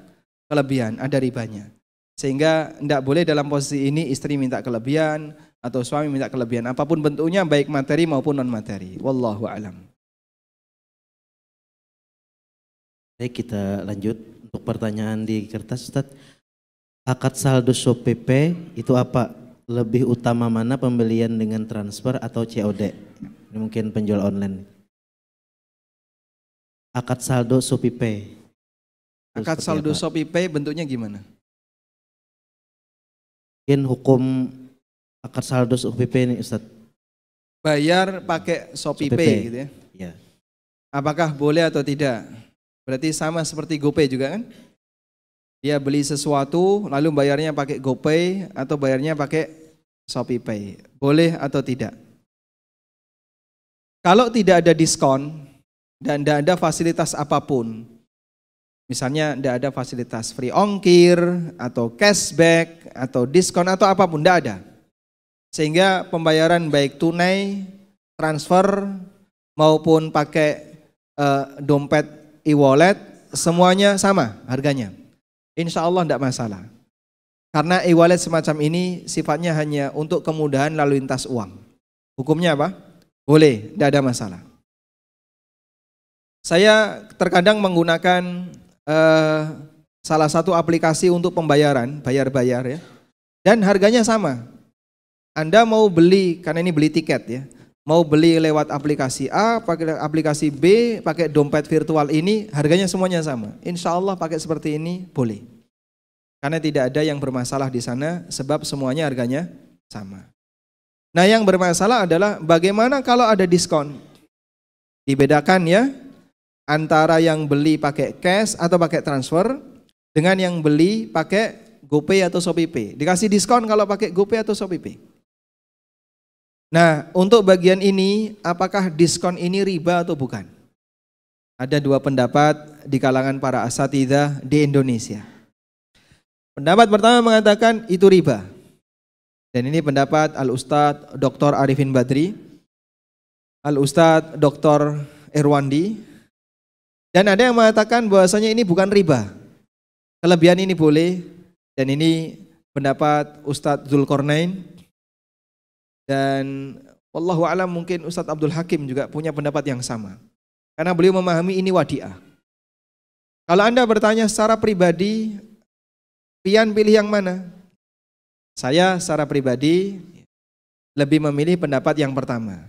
kelebihan, ada ribanya. Sehingga tidak boleh dalam posisi ini istri minta kelebihan atau suami minta kelebihan. Apapun bentuknya, baik materi maupun non materi. Wallahu a'lam. Baik, kita lanjut untuk pertanyaan di kertas Ustadz. Akad saldo SOPP itu apa? Lebih utama mana pembelian dengan transfer atau COD? Ini mungkin penjual online. Akad saldo SOPP. Akad saldo SOPP bentuknya gimana? Mungkin hukum akad saldo SOPP ini Ustadz. Bayar pakai SOPP gitu ya. Ya. Apakah boleh atau tidak? Berarti sama seperti GoPay juga kan? Dia beli sesuatu lalu bayarnya pakai GoPay atau bayarnya pakai ShopeePay. Boleh atau tidak? Kalau tidak ada diskon dan tidak ada fasilitas apapun, misalnya tidak ada fasilitas free ongkir atau cashback atau diskon atau apapun, tidak ada. Sehingga pembayaran baik tunai, transfer maupun pakai dompet e-wallet semuanya sama harganya. Insya Allah tidak masalah. Karena e-wallet semacam ini sifatnya hanya untuk kemudahan lalu lintas uang. Hukumnya apa? Boleh, tidak ada masalah. Saya terkadang menggunakan salah satu aplikasi untuk pembayaran, bayar-bayar ya. Dan harganya sama. Anda mau beli, karena ini beli tiket ya. Mau beli lewat aplikasi A, pakai aplikasi B, pakai dompet virtual ini, harganya semuanya sama. Insya Allah pakai seperti ini boleh. Karena tidak ada yang bermasalah di sana, sebab semuanya harganya sama. Nah yang bermasalah adalah bagaimana kalau ada diskon. Dibedakan ya, antara yang beli pakai cash atau pakai transfer, dengan yang beli pakai GoPay atau ShopeePay. Dikasih diskon kalau pakai GoPay atau ShopeePay. Nah, untuk bagian ini, apakah diskon ini riba atau bukan? Ada dua pendapat di kalangan para asatidzah di Indonesia. Pendapat pertama mengatakan itu riba. Dan ini pendapat Al-Ustadz Dr. Arifin Badri, Al-Ustadz Dr. Irwandi. Dan ada yang mengatakan bahwasanya ini bukan riba. Kelebihan ini boleh. Dan ini pendapat Ustadz Dzulqarnain. Dan wallahu alam mungkin Ustadz Abdul Hakim juga punya pendapat yang sama. Karena beliau memahami ini wadi'ah. Kalau Anda bertanya secara pribadi, pian pilih yang mana? Saya secara pribadi lebih memilih pendapat yang pertama.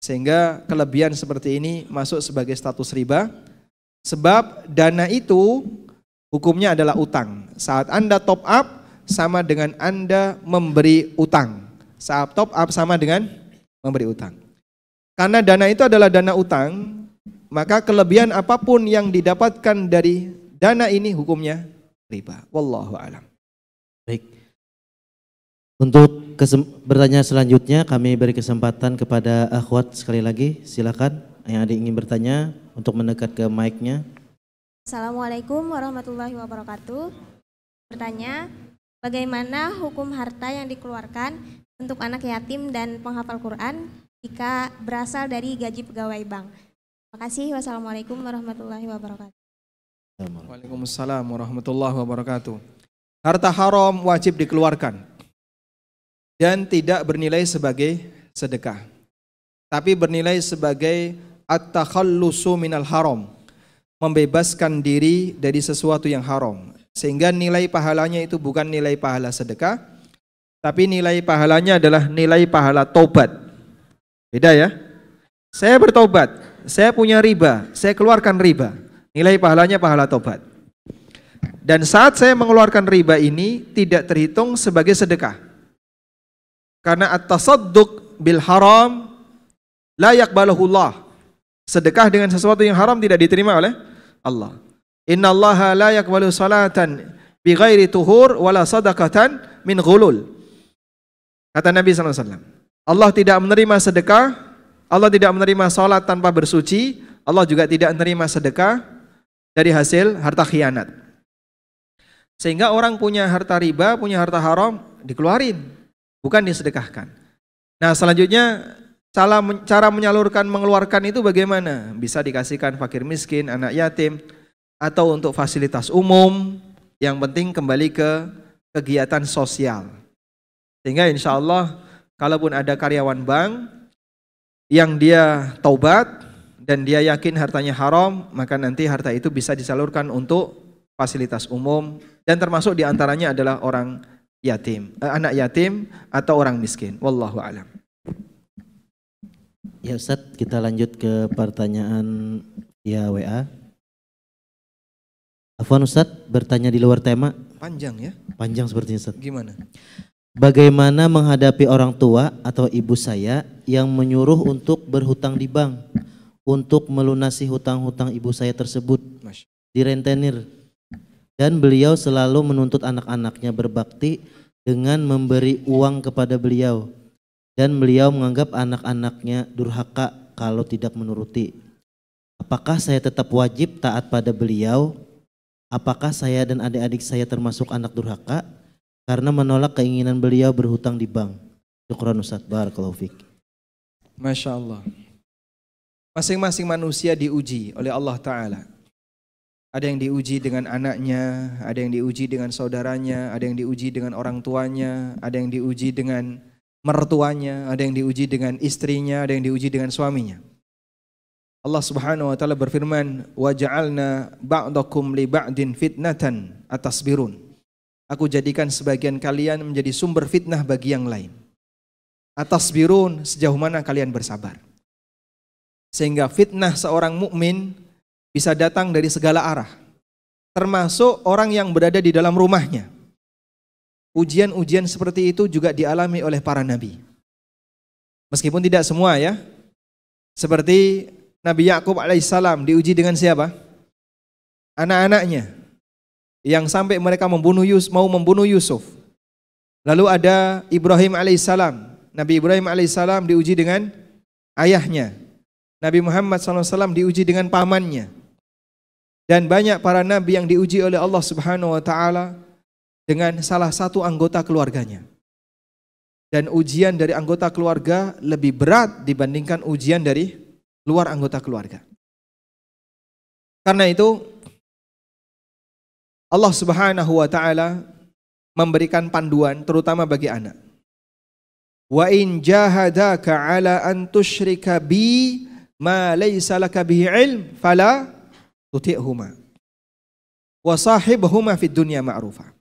Sehingga kelebihan seperti ini masuk sebagai status riba. Sebab dana itu hukumnya adalah utang. Saat Anda top up sama dengan Anda memberi utang. Saat top up sama dengan memberi utang. Karena dana itu adalah dana utang, maka kelebihan apapun yang didapatkan dari dana ini hukumnya riba. Wallahu a'lam. Baik. Untuk bertanya selanjutnya kami beri kesempatan kepada akhwat sekali lagi. Silakan yang ada ingin bertanya untuk mendekat ke mic-nya. Assalamualaikum warahmatullahi wabarakatuh. Bertanya, bagaimana hukum harta yang dikeluarkan untuk anak yatim dan penghafal Quran jika berasal dari gaji pegawai bank? Terima kasih. Wassalamualaikum warahmatullahi wabarakatuh. Waalaikumsalam warahmatullahi wabarakatuh. Harta haram wajib dikeluarkan dan tidak bernilai sebagai sedekah, tapi bernilai sebagai at-takhallusu minal haram, membebaskan diri dari sesuatu yang haram, sehingga nilai pahalanya itu bukan nilai pahala sedekah, tapi nilai pahalanya adalah nilai pahala tobat. Beda ya. Saya bertobat, saya punya riba, saya keluarkan riba, nilai pahalanya pahala tobat. Dan saat saya mengeluarkan riba ini tidak terhitung sebagai sedekah. Karena at-tasadduq bil haram la yaqbaluhu Allah. Sedekah dengan sesuatu yang haram tidak diterima oleh Allah. Innallaha la yaqbalu salatan bighairi tuhur wala sadaqatan min ghulul. Kata Nabi SAW, Allah tidak menerima sedekah, Allah tidak menerima salat tanpa bersuci, Allah juga tidak menerima sedekah dari hasil harta khianat. Sehingga orang punya harta riba, punya harta haram, dikeluarin, bukan disedekahkan. Nah selanjutnya, cara menyalurkan, mengeluarkan itu bagaimana? Bisa dikasihkan fakir miskin, anak yatim, atau untuk fasilitas umum, yang penting kembali ke kegiatan sosial. Sehingga insya Allah, kalaupun ada karyawan bank yang dia taubat dan dia yakin hartanya haram, maka nanti harta itu bisa disalurkan untuk fasilitas umum dan termasuk diantaranya adalah orang yatim, anak yatim atau orang miskin. Wallahu a'lam. Ya Ustadz, kita lanjut ke pertanyaan via WA. Afwan Ustadz, bertanya di luar tema. Panjang ya? Panjang sepertinya Ustadz. Gimana? Bagaimana menghadapi orang tua atau ibu saya yang menyuruh untuk berhutang di bank untuk melunasi hutang-hutang ibu saya tersebut di rentenir, dan beliau selalu menuntut anak-anaknya berbakti dengan memberi uang kepada beliau, dan beliau menganggap anak-anaknya durhaka kalau tidak menuruti. Apakah saya tetap wajib taat pada beliau? Apakah saya dan adik-adik saya termasuk anak durhaka karena menolak keinginan beliau berhutang di bank? Syukran Ustaz, barakallahu fiik. Masya Allah. Masing-masing manusia diuji oleh Allah Ta'ala. Ada yang diuji dengan anaknya, ada yang diuji dengan saudaranya, ada yang diuji dengan orang tuanya, ada yang diuji dengan mertuanya, ada yang diuji dengan istrinya, ada yang diuji dengan suaminya. Allah Subhanahu wa taala berfirman, "Wa ja'alna ba'dakum li ba'din fitnatan atasbirun." Aku jadikan sebagian kalian menjadi sumber fitnah bagi yang lain. Atasbirun, sejauh mana kalian bersabar. Sehingga fitnah seorang mukmin bisa datang dari segala arah, termasuk orang yang berada di dalam rumahnya. Ujian-ujian seperti itu juga dialami oleh para nabi. Meskipun tidak semua ya. Seperti Nabi Yakub alaihissalam diuji dengan siapa? Anak-anaknya. Yang sampai mereka mau membunuh Yusuf. Lalu ada Ibrahim alaihissalam. Nabi Ibrahim alaihissalam diuji dengan ayahnya. Nabi Muhammad SAW diuji dengan pamannya. Dan banyak para nabi yang diuji oleh Allah Subhanahu wa taala dengan salah satu anggota keluarganya. Dan ujian dari anggota keluarga lebih berat dibandingkan ujian dari luar anggota keluarga. Karena itu Allah Subhanahu wa taala memberikan panduan terutama bagi anak. Wa in jahadaka ala an tusyrika bi ma laysa laka bihi ilm fala tuti'huma wa sahibhuma fid dunya ma'rufa.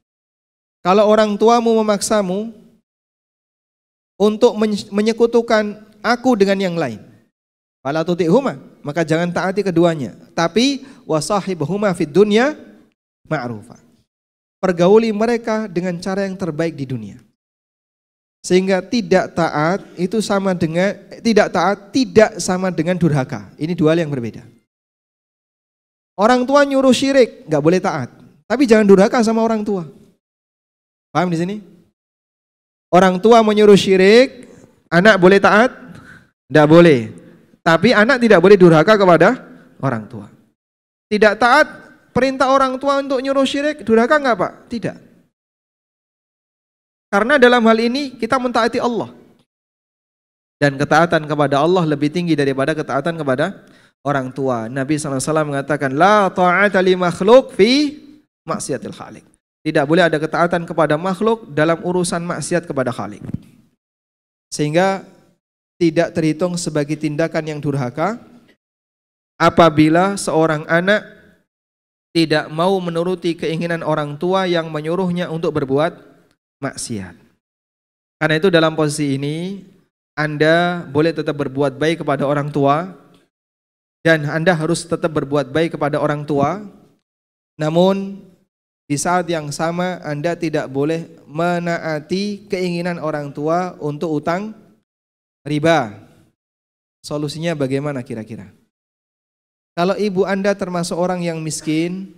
Kalau orang tuamu memaksamu untuk menyekutukan aku dengan yang lain, fala tuti'huma, maka jangan taati keduanya. Tapi wasahibhuma fid dunya ma'rufa. Pergauli mereka dengan cara yang terbaik di dunia. Sehingga tidak taat tidak sama dengan durhaka. Ini dua hal yang berbeda. Orang tua nyuruh syirik, enggak boleh taat. Tapi jangan durhaka sama orang tua. Paham di sini? Orang tua menyuruh syirik, anak boleh taat? Enggak boleh. Tapi anak tidak boleh durhaka kepada orang tua. Tidak taat perintah orang tua untuk nyuruh syirik, durhaka enggak Pak? Tidak. Karena dalam hal ini kita mentaati Allah. Dan ketaatan kepada Allah lebih tinggi daripada ketaatan kepada orang tua. Nabi SAW mengatakan, La ta'ata li makhluk fi maksiatil khaliq. Tidak boleh ada ketaatan kepada makhluk dalam urusan maksiat kepada Khalik. Sehingga tidak terhitung sebagai tindakan yang durhaka apabila seorang anak tidak mau menuruti keinginan orang tua yang menyuruhnya untuk berbuat maksiat. Karena itu dalam posisi ini Anda boleh tetap berbuat baik kepada orang tua dan Anda harus tetap berbuat baik kepada orang tua. Namun di saat yang sama Anda tidak boleh menaati keinginan orang tua untuk utang riba. Solusinya bagaimana kira-kira? Kalau ibu Anda termasuk orang yang miskin,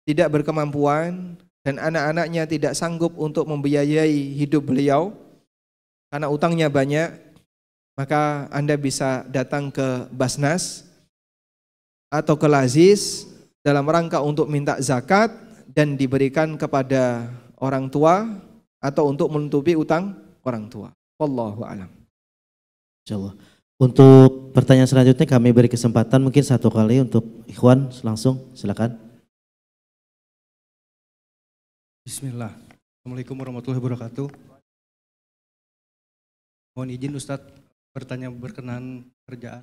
tidak berkemampuan, dan anak-anaknya tidak sanggup untuk membiayai hidup beliau karena utangnya banyak, maka Anda bisa datang ke Basnas atau ke Lazis dalam rangka untuk minta zakat dan diberikan kepada orang tua atau untuk menutupi utang orang tua. Wallahu a'lam. Insyaallah. Untuk pertanyaan selanjutnya kami beri kesempatan mungkin satu kali untuk Ikhwan, langsung silakan. Bismillah. Assalamualaikum warahmatullahi wabarakatuh. Mohon izin Ustadz bertanya berkenaan kerjaan.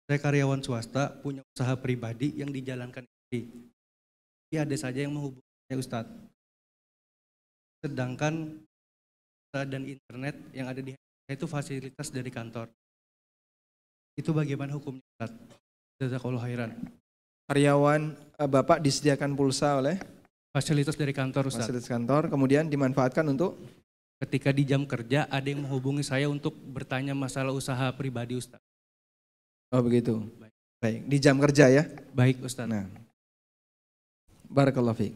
Saya karyawan swasta, punya usaha pribadi yang dijalankan istri. Tapi ada saja yang menghubungi saya Ustadz. Sedangkan usaha dan internet yang ada di saya itu fasilitas dari kantor. Itu bagaimana hukumnya Ustadz? Jazakallahu khairan. Karyawan Bapak disediakan pulsa oleh Fasilitas dari kantor Ustadz. fasilitas kantor, kemudian dimanfaatkan untuk Ketika di jam kerja ada yang menghubungi saya untuk bertanya masalah usaha pribadi Ustadz. oh begitu. Baik, di jam kerja ya. Baik Ustadz. Nah, barakallahu fiik.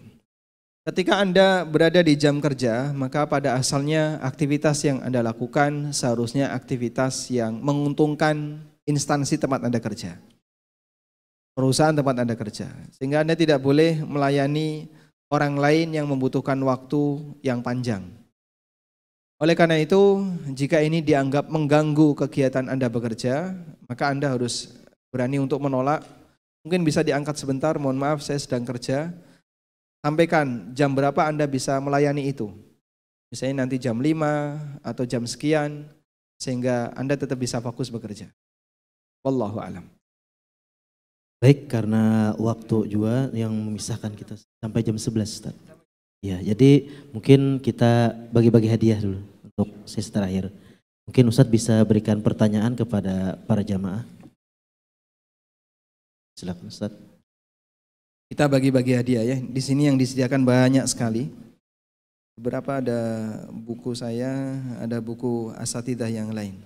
Ketika Anda berada di jam kerja, maka pada asalnya aktivitas yang Anda lakukan seharusnya aktivitas yang menguntungkan instansi tempat Anda kerja. Perusahaan tempat Anda kerja. Sehingga Anda tidak boleh melayani orang lain yang membutuhkan waktu yang panjang. Oleh karena itu, jika ini dianggap mengganggu kegiatan Anda bekerja, maka Anda harus berani untuk menolak. Mungkin bisa diangkat sebentar, mohon maaf saya sedang kerja. Sampaikan jam berapa Anda bisa melayani itu. Misalnya nanti jam 5 atau jam sekian, sehingga Anda tetap bisa fokus bekerja. Wallahu a'lam. Baik, karena waktu juga yang memisahkan kita sampai jam 11, Ustaz. Ya, jadi mungkin kita bagi-bagi hadiah dulu untuk sesi terakhir. Mungkin Ustadz bisa berikan pertanyaan kepada para jamaah. Silakan Ustadz. Kita bagi-bagi hadiah ya. Di sini yang disediakan banyak sekali. Beberapa ada buku saya, ada buku asatidah yang lain.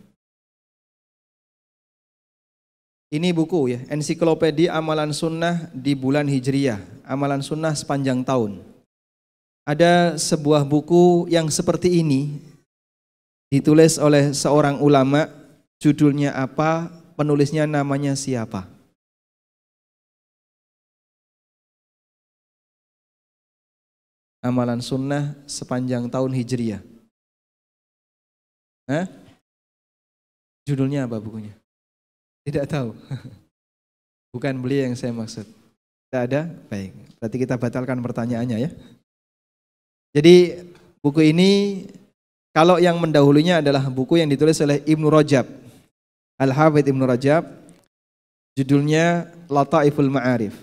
Ini buku ya, ensiklopedia amalan sunnah di bulan Hijriyah, amalan sunnah sepanjang tahun. Ada sebuah buku yang seperti ini, ditulis oleh seorang ulama, judulnya apa, penulisnya namanya siapa. Amalan sunnah sepanjang tahun Hijriyah. Hah? Judulnya apa bukunya? Tidak tahu. Bukan beliau yang saya maksud. Tidak ada? Baik. Berarti kita batalkan pertanyaannya ya. Jadi buku ini kalau yang mendahulunya adalah buku yang ditulis oleh Ibnu Rajab. Al-Hafidz Ibnu Rajab. Judulnya Lataiful Ma'arif.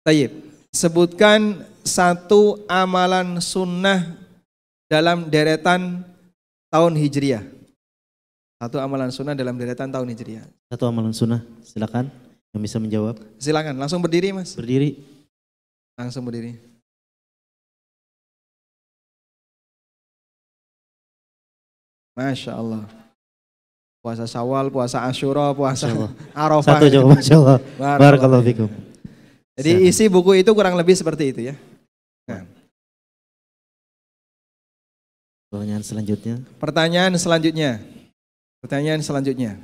Tayyib. Sebutkan satu amalan sunnah dalam deretan tahun Hijriyah. Satu amalan sunnah dalam deretan tahun Hijriyah. Satu amalan sunnah, silakan yang bisa menjawab. Silakan, langsung berdiri Mas. Berdiri. Langsung berdiri. Masya Allah. Puasa Syawal, puasa Asyura, puasa Arafah. Satu jawab, Masya Allah. Barakallahu fikum. Jadi isi buku itu kurang lebih seperti itu ya. Nah. Pertanyaan selanjutnya. Pertanyaan selanjutnya.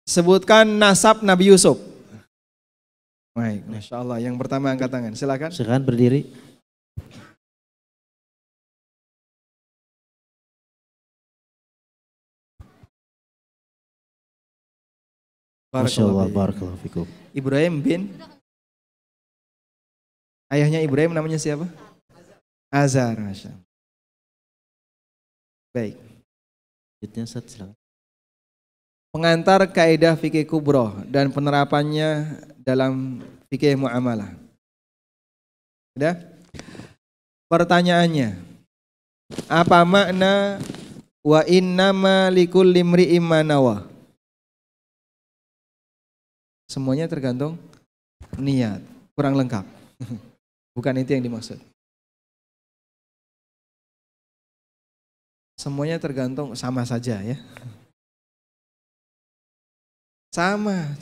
Sebutkan nasab Nabi Yusuf. Baik, Masya Allah. Yang pertama angkat tangan. Silakan. Silakan berdiri. Masya Allah, barakallahu fikum. Ibrahim bin. Ayahnya Ibrahim namanya siapa? Azar. Masya Allah. Baik. Silakan. Pengantar kaidah fikih kubro dan penerapannya dalam fikih muamalah. Sudah? Pertanyaannya, apa makna wa innama likulli imri'in ma nawa? Semuanya tergantung niat, kurang lengkap. Bukan itu yang dimaksud. Semuanya tergantung, sama saja ya. Sama,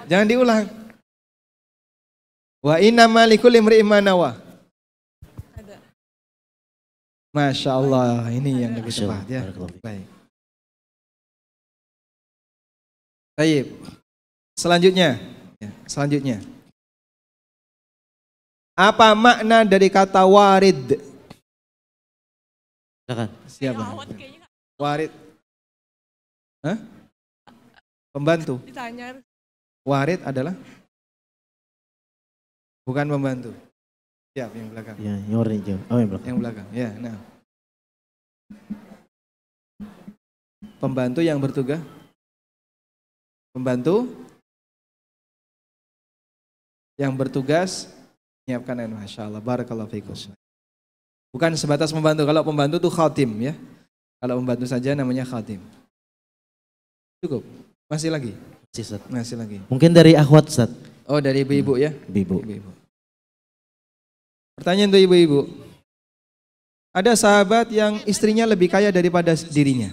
jangan diulang. Wa innama likulli imri'in ma nawa. Masya Allah, ini yang lebih tepat ya. Baik. Baik. Selanjutnya. Apa makna dari kata warid? Silakan. Siapa? Warid. Hah? Pembantu. Warid adalah bukan pembantu. Siap yang belakang. Ya, yang warna hijau. Oh, yang belakang. Yang belakang. Ya, nah. Pembantu yang bertugas. Pembantu yang bertugas menyiapkan air. Masya Allah. Barakallahu fikum. Bukan sebatas membantu. Kalau pembantu itu khatim ya. Kalau membantu saja namanya khatim. Cukup. Masih lagi? Masih lagi. Mungkin dari akhwat Ustaz. Oh, dari ibu-ibu ya? Ibu. Pertanyaan untuk ibu-ibu. Ada sahabat yang istrinya lebih kaya daripada dirinya.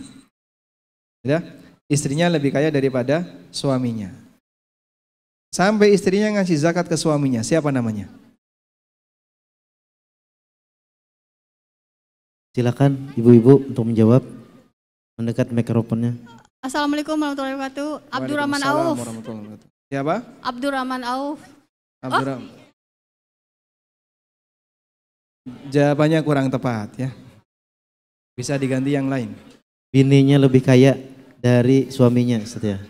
Ya? Istrinya lebih kaya daripada suaminya. Sampai istrinya ngasih zakat ke suaminya. Siapa namanya? Silakan ibu-ibu untuk menjawab. Mendekat mikrofonnya. Assalamualaikum warahmatullahi wabarakatuh. Abdurrahman Auf. Siapa? Abdurrahman Auf. Abdurrahman. Jawabannya kurang tepat ya. Bisa diganti yang lain. Bininya lebih kaya dari suaminya, Ustaz ya.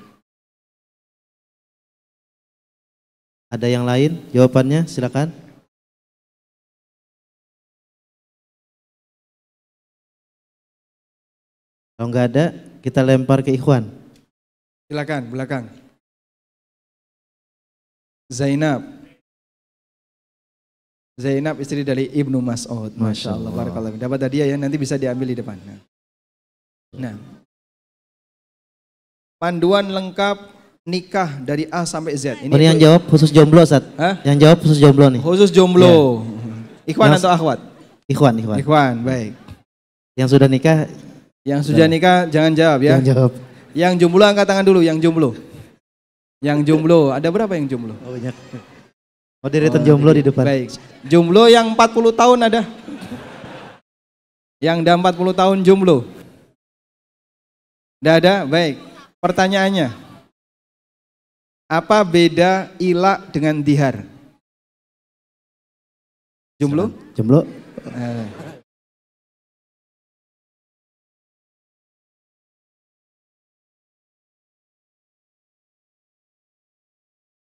Ada yang lain jawabannya? Silakan. Kalau nggak ada, kita lempar ke Ikhwan. Silakan, belakang. Zainab. Zainab istri dari Ibnu Mas'ud. Masya Allah. Barakallah. Dapat hadiah ya, nanti bisa diambil di depan. Nah. Panduan lengkap nikah dari A sampai Z. Ini yang jawab khusus jomblo, Ustaz. Hah? Yang jawab khusus jomblo nih. Khusus jomblo. Ya. Ikhwan atau akhwat? Ikhwan. Ikhwan, baik. Yang sudah nikah? Yang sudah nikah jangan jawab ya. Jangan jawab. Yang jomblo angkat tangan dulu, yang jomblo. Yang jomblo, ada berapa yang jomblo? Oh, banyak. Moderator jomblo di depan. Baik. Jomblo yang 40 tahun ada? Yang udah 40 tahun jomblo? Udah ada? Baik. Pertanyaannya. Apa beda ila dengan dihar? Jomblo? Jomblo.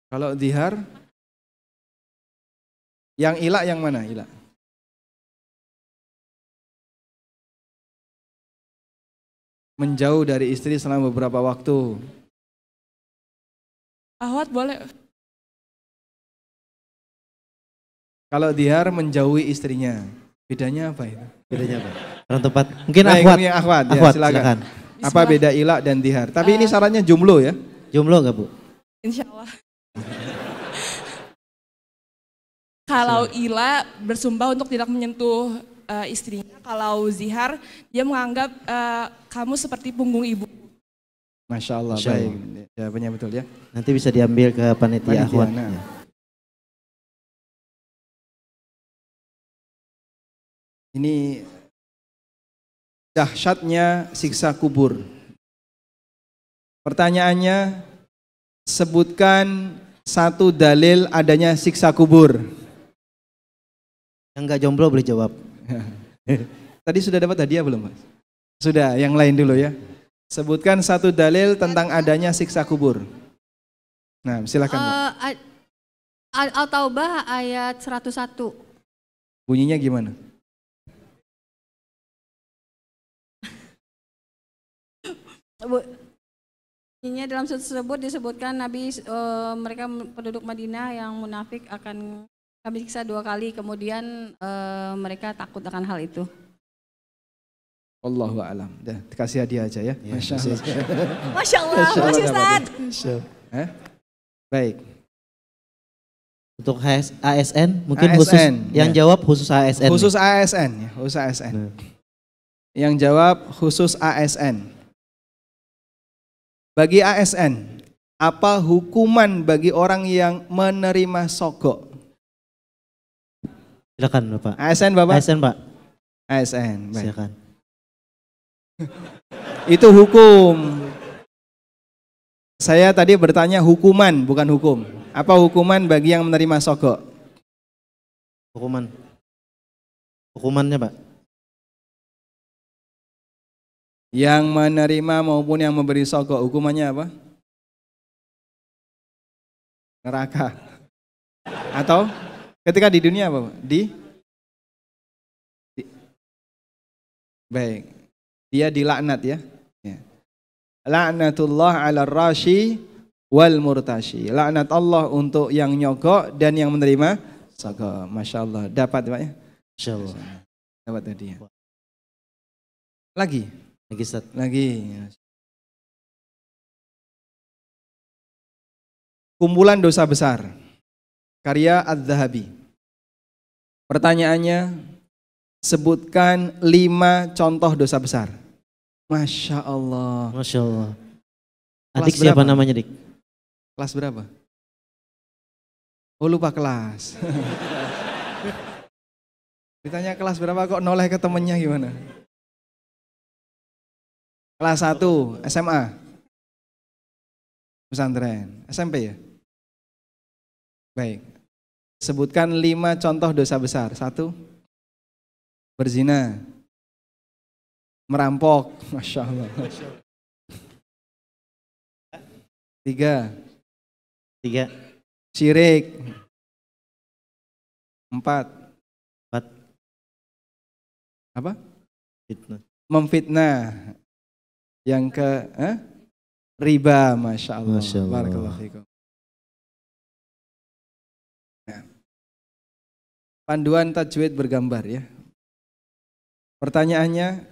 Kalau dihar, yang ila yang mana? Ila. Menjauh dari istri selama beberapa waktu. Ahwat boleh. Kalau dihar menjauhi istrinya. Bedanya apa itu? Bedanya apa? Orang tepat. Mungkin baik, akhwat. Ya, akhwat. Ya, Akhwat, silakan. Apa beda ila dan dihar? Tapi ini syaratnya jomblo ya? Jomblo enggak, Bu? Insya Allah. Kalau ila bersumpah untuk tidak menyentuh istrinya, kalau zihar dia menganggap kamu seperti punggung ibu. Masya Allah, Masya Allah. baik. Jawabannya betul ya. Nanti bisa diambil ke panitia akhwat. Nah. Ya. Ini dahsyatnya siksa kubur. Pertanyaannya, sebutkan satu dalil adanya siksa kubur. Yang enggak jomblo boleh jawab. Tadi sudah dapat hadiah belum, Mas? Sudah, yang lain dulu ya. Sebutkan satu dalil tentang adanya siksa kubur. Nah, silakan, Pak. Al-Taubah ayat 101. Bunyinya gimana? Bunyinya dalam surat tersebut disebutkan Nabi mereka penduduk Madinah yang munafik akan kami siksa 2 kali, kemudian mereka takut akan hal itu. Allahu a'lam. Dah, dikasih hadiah aja ya. Masya Allah. Masya Allah, Mas Ustaz. Baik. Untuk ASN mungkin ASN, khusus ya. yang jawab khusus ASN. Khusus ASN ya, khusus ASN. Yang jawab khusus ASN. Bagi ASN, apa hukuman bagi orang yang menerima sogok? Silakan, Bapak. ASN, Bapak? ASN, Pak. ASN, baik. Silakan. Itu hukum. Saya tadi bertanya hukuman, bukan hukum. Apa hukuman bagi yang menerima sogok? Hukuman. Hukumannya, Pak. Yang menerima maupun yang memberi sogok, hukumannya apa? Neraka. Atau ketika di dunia apa, Pak? Baik. Dia dilaknat ya. Laknatullah ala rashi wal murtashi. Laknat Allah untuk yang nyogok dan yang menerima sogok. Masya Allah. Dapat, Pak ya? Masya Allah. Dapat tadi ya. Lagi. Ustaz. Lagi. Kumpulan dosa besar. Karya Az-Zahabi. Pertanyaannya, sebutkan 5 contoh dosa besar. Masya Allah. Masya Allah. Kelas Adik siapa berapa? namanya, Dik? Kelas berapa? Oh, lupa kelas. Ditanya kelas berapa kok noleh ke temennya gimana? Kelas 1 SMA. Pesantren. SMP ya? Baik. Sebutkan 5 contoh dosa besar. 1. Berzina. Merampok. Masya Allah. 3. Syirik. 4. Apa? Fitnah. Memfitnah. Yang ke riba. Masya Allah. Masya Allah. Barakallahu fikum. panduan tajwid bergambar ya. Pertanyaannya,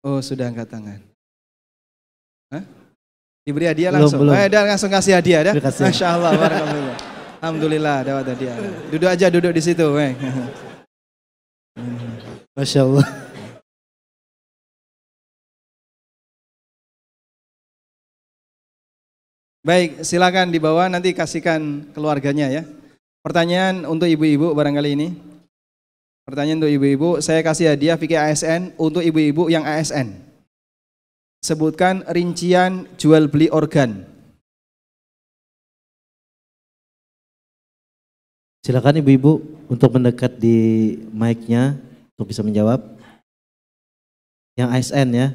oh sudah angkat tangan. Hah? Diberi hadiah langsung? Belum. Dah langsung kasih hadiah dah. Kasih. Masya Allah, barakallah. Alhamdulillah dapat hadiah. Duduk aja, duduk di situ. Masya Allah. Baik, silakan dibawa nanti kasihkan keluarganya ya. Pertanyaan untuk ibu-ibu barangkali ini. Pertanyaan untuk ibu-ibu, saya kasih hadiah fikih ASN untuk ibu-ibu yang ASN. Sebutkan rincian jual beli organ. Silakan ibu-ibu untuk mendekat di mic-nya untuk bisa menjawab. Yang ASN ya.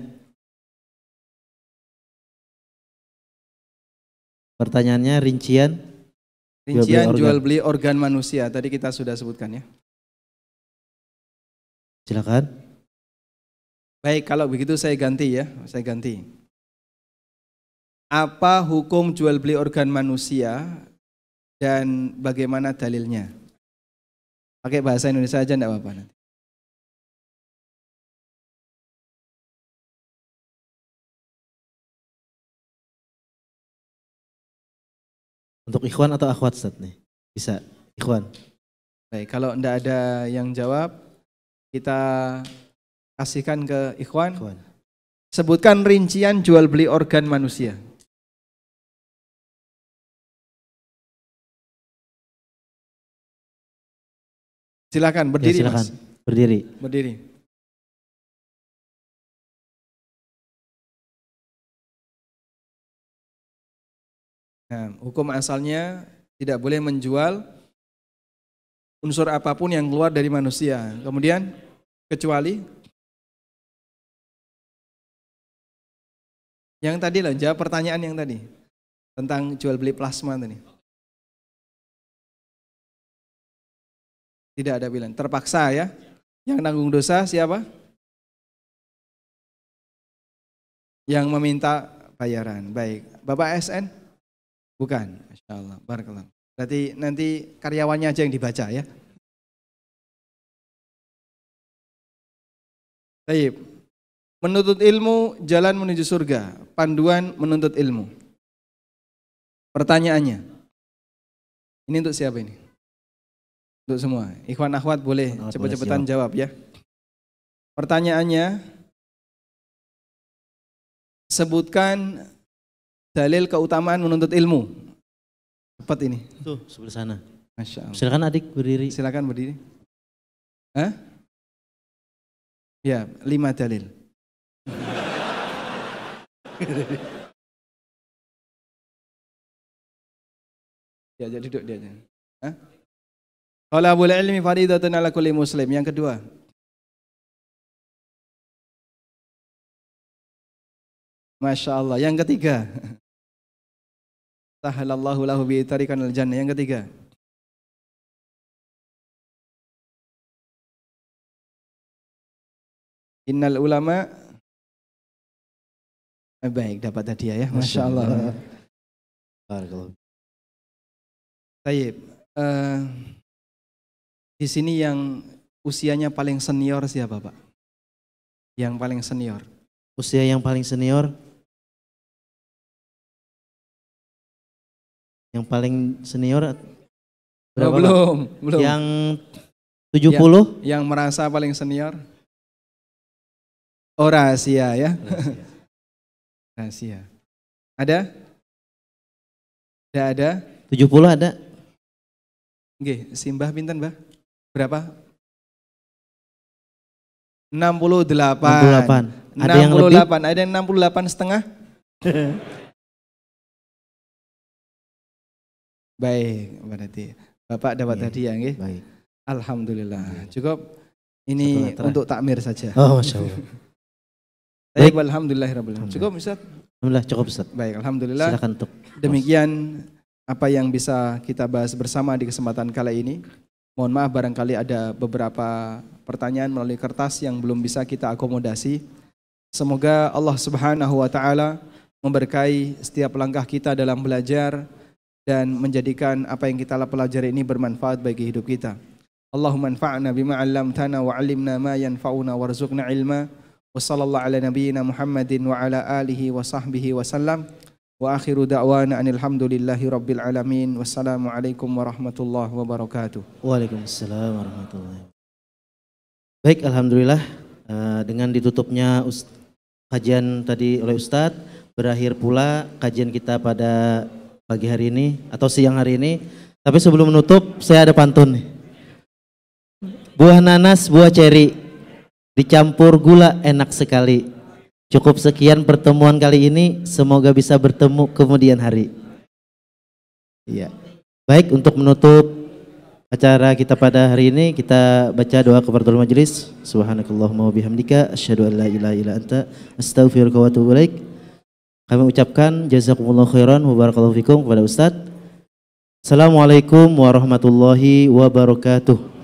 Pertanyaannya rincian Jual beli organ manusia. Tadi kita sudah sebutkan ya. Silakan. Baik, kalau begitu saya ganti ya. Saya ganti. Apa hukum jual beli organ manusia dan bagaimana dalilnya? Pakai bahasa Indonesia aja enggak apa-apa nanti. Untuk ikhwan atau akhwat Ustaz nih? Bisa, ikhwan. Baik, kalau enggak ada yang jawab, kita kasihkan ke ikhwan. Sebutkan rincian jual beli organ manusia. Silakan berdiri, Ya, silakan. Mas. Berdiri. Berdiri. Nah, hukum asalnya tidak boleh menjual unsur apapun yang keluar dari manusia. Kemudian kecuali yang tadi lah, jawab pertanyaan yang tadi tentang jual beli plasma tadi. Tidak ada pilihan, terpaksa ya. Yang nanggung dosa siapa? Yang meminta bayaran. Baik, Bapak ASN? Bukan, Masya Allah, barakallah. Berarti nanti karyawannya aja yang dibaca ya. Baik, menuntut ilmu jalan menuju surga, panduan menuntut ilmu. Pertanyaannya, ini untuk siapa ini? Untuk semua, ikhwan akhwat boleh cepet-cepetan jawab ya. Pertanyaannya, sebutkan dalil keutamaan menuntut ilmu. Cepat ini. Tuh, sebelah sana. Masya Allah. Silakan adik berdiri. Silakan berdiri. Hah? Ya, 5 dalil. Ya, jadi duduk dia aja. Hah? Talabul ilmi faridatun ala kulli muslim. Yang kedua. Masya Allah. Yang ketiga. Sahalallahu lahu bi tariqan al-jannah. Yang ketiga. Innal ulama. Baik, dapat hadiah ya. Masya Allah. Tayyib. Di sini yang usianya paling senior siapa, Pak? Yang paling senior. Usia yang paling senior. Yang paling senior berapa, belum. Yang 70? Yang merasa paling senior? Oh, rahasia ya. Rahasia. Ada? Tidak ada? 70 ada? Oke, Simbah pinten, Mbah? Berapa? 68. 68. Ada yang lebih? Ada yang 68 setengah? Baik, berarti Bapak dapat hadiah nggih? Baik. Alhamdulillah. Cukup ini untuk takmir saja. Oh, Masya Allah. Baik, alhamdulillahirabbil alamin. Cukup, Ustaz? Alhamdulillah cukup, Ustaz. Baik, alhamdulillah. Silakan untuk demikian apa yang bisa kita bahas bersama di kesempatan kali ini. Mohon maaf barangkali ada beberapa pertanyaan melalui kertas yang belum bisa kita akomodasi. Semoga Allah Subhanahu wa taala memberkahi setiap langkah kita dalam belajar dan menjadikan apa yang kita pelajari ini bermanfaat bagi hidup kita. Allahumma anfa'na bima 'allamtana wa 'allimna ma yanfa'una warzuqna ilma. Wa sallallahu ala nabiyyina Muhammadin wa ala alihi wa sahbihi wa sallam. Wa akhiru da'wana anilhamdulillahi rabbil alamin. Wassalamualaikum warahmatullahi wabarakatuh. Waalaikumsalam warahmatullahi wabarakatuh. Baik, alhamdulillah dengan ditutupnya kajian tadi oleh Ustadz, berakhir pula kajian kita pada pagi hari ini atau siang hari ini. Tapi sebelum menutup, saya ada pantun nih. Buah nanas, buah ceri, dicampur gula enak sekali. Cukup sekian pertemuan kali ini, semoga bisa bertemu kemudian hari. Iya. Baik, untuk menutup acara kita pada hari ini, kita baca doa kafaratul majelis. Subhanakallahumma wa bihamdika asyhadu an la ilaha illa anta astaghfiruka wa atubu ilaik. Kami ucapkan jazakumullahu khairan wa barakallahu fikum kepada Ustadz. Assalamualaikum warahmatullahi wabarakatuh.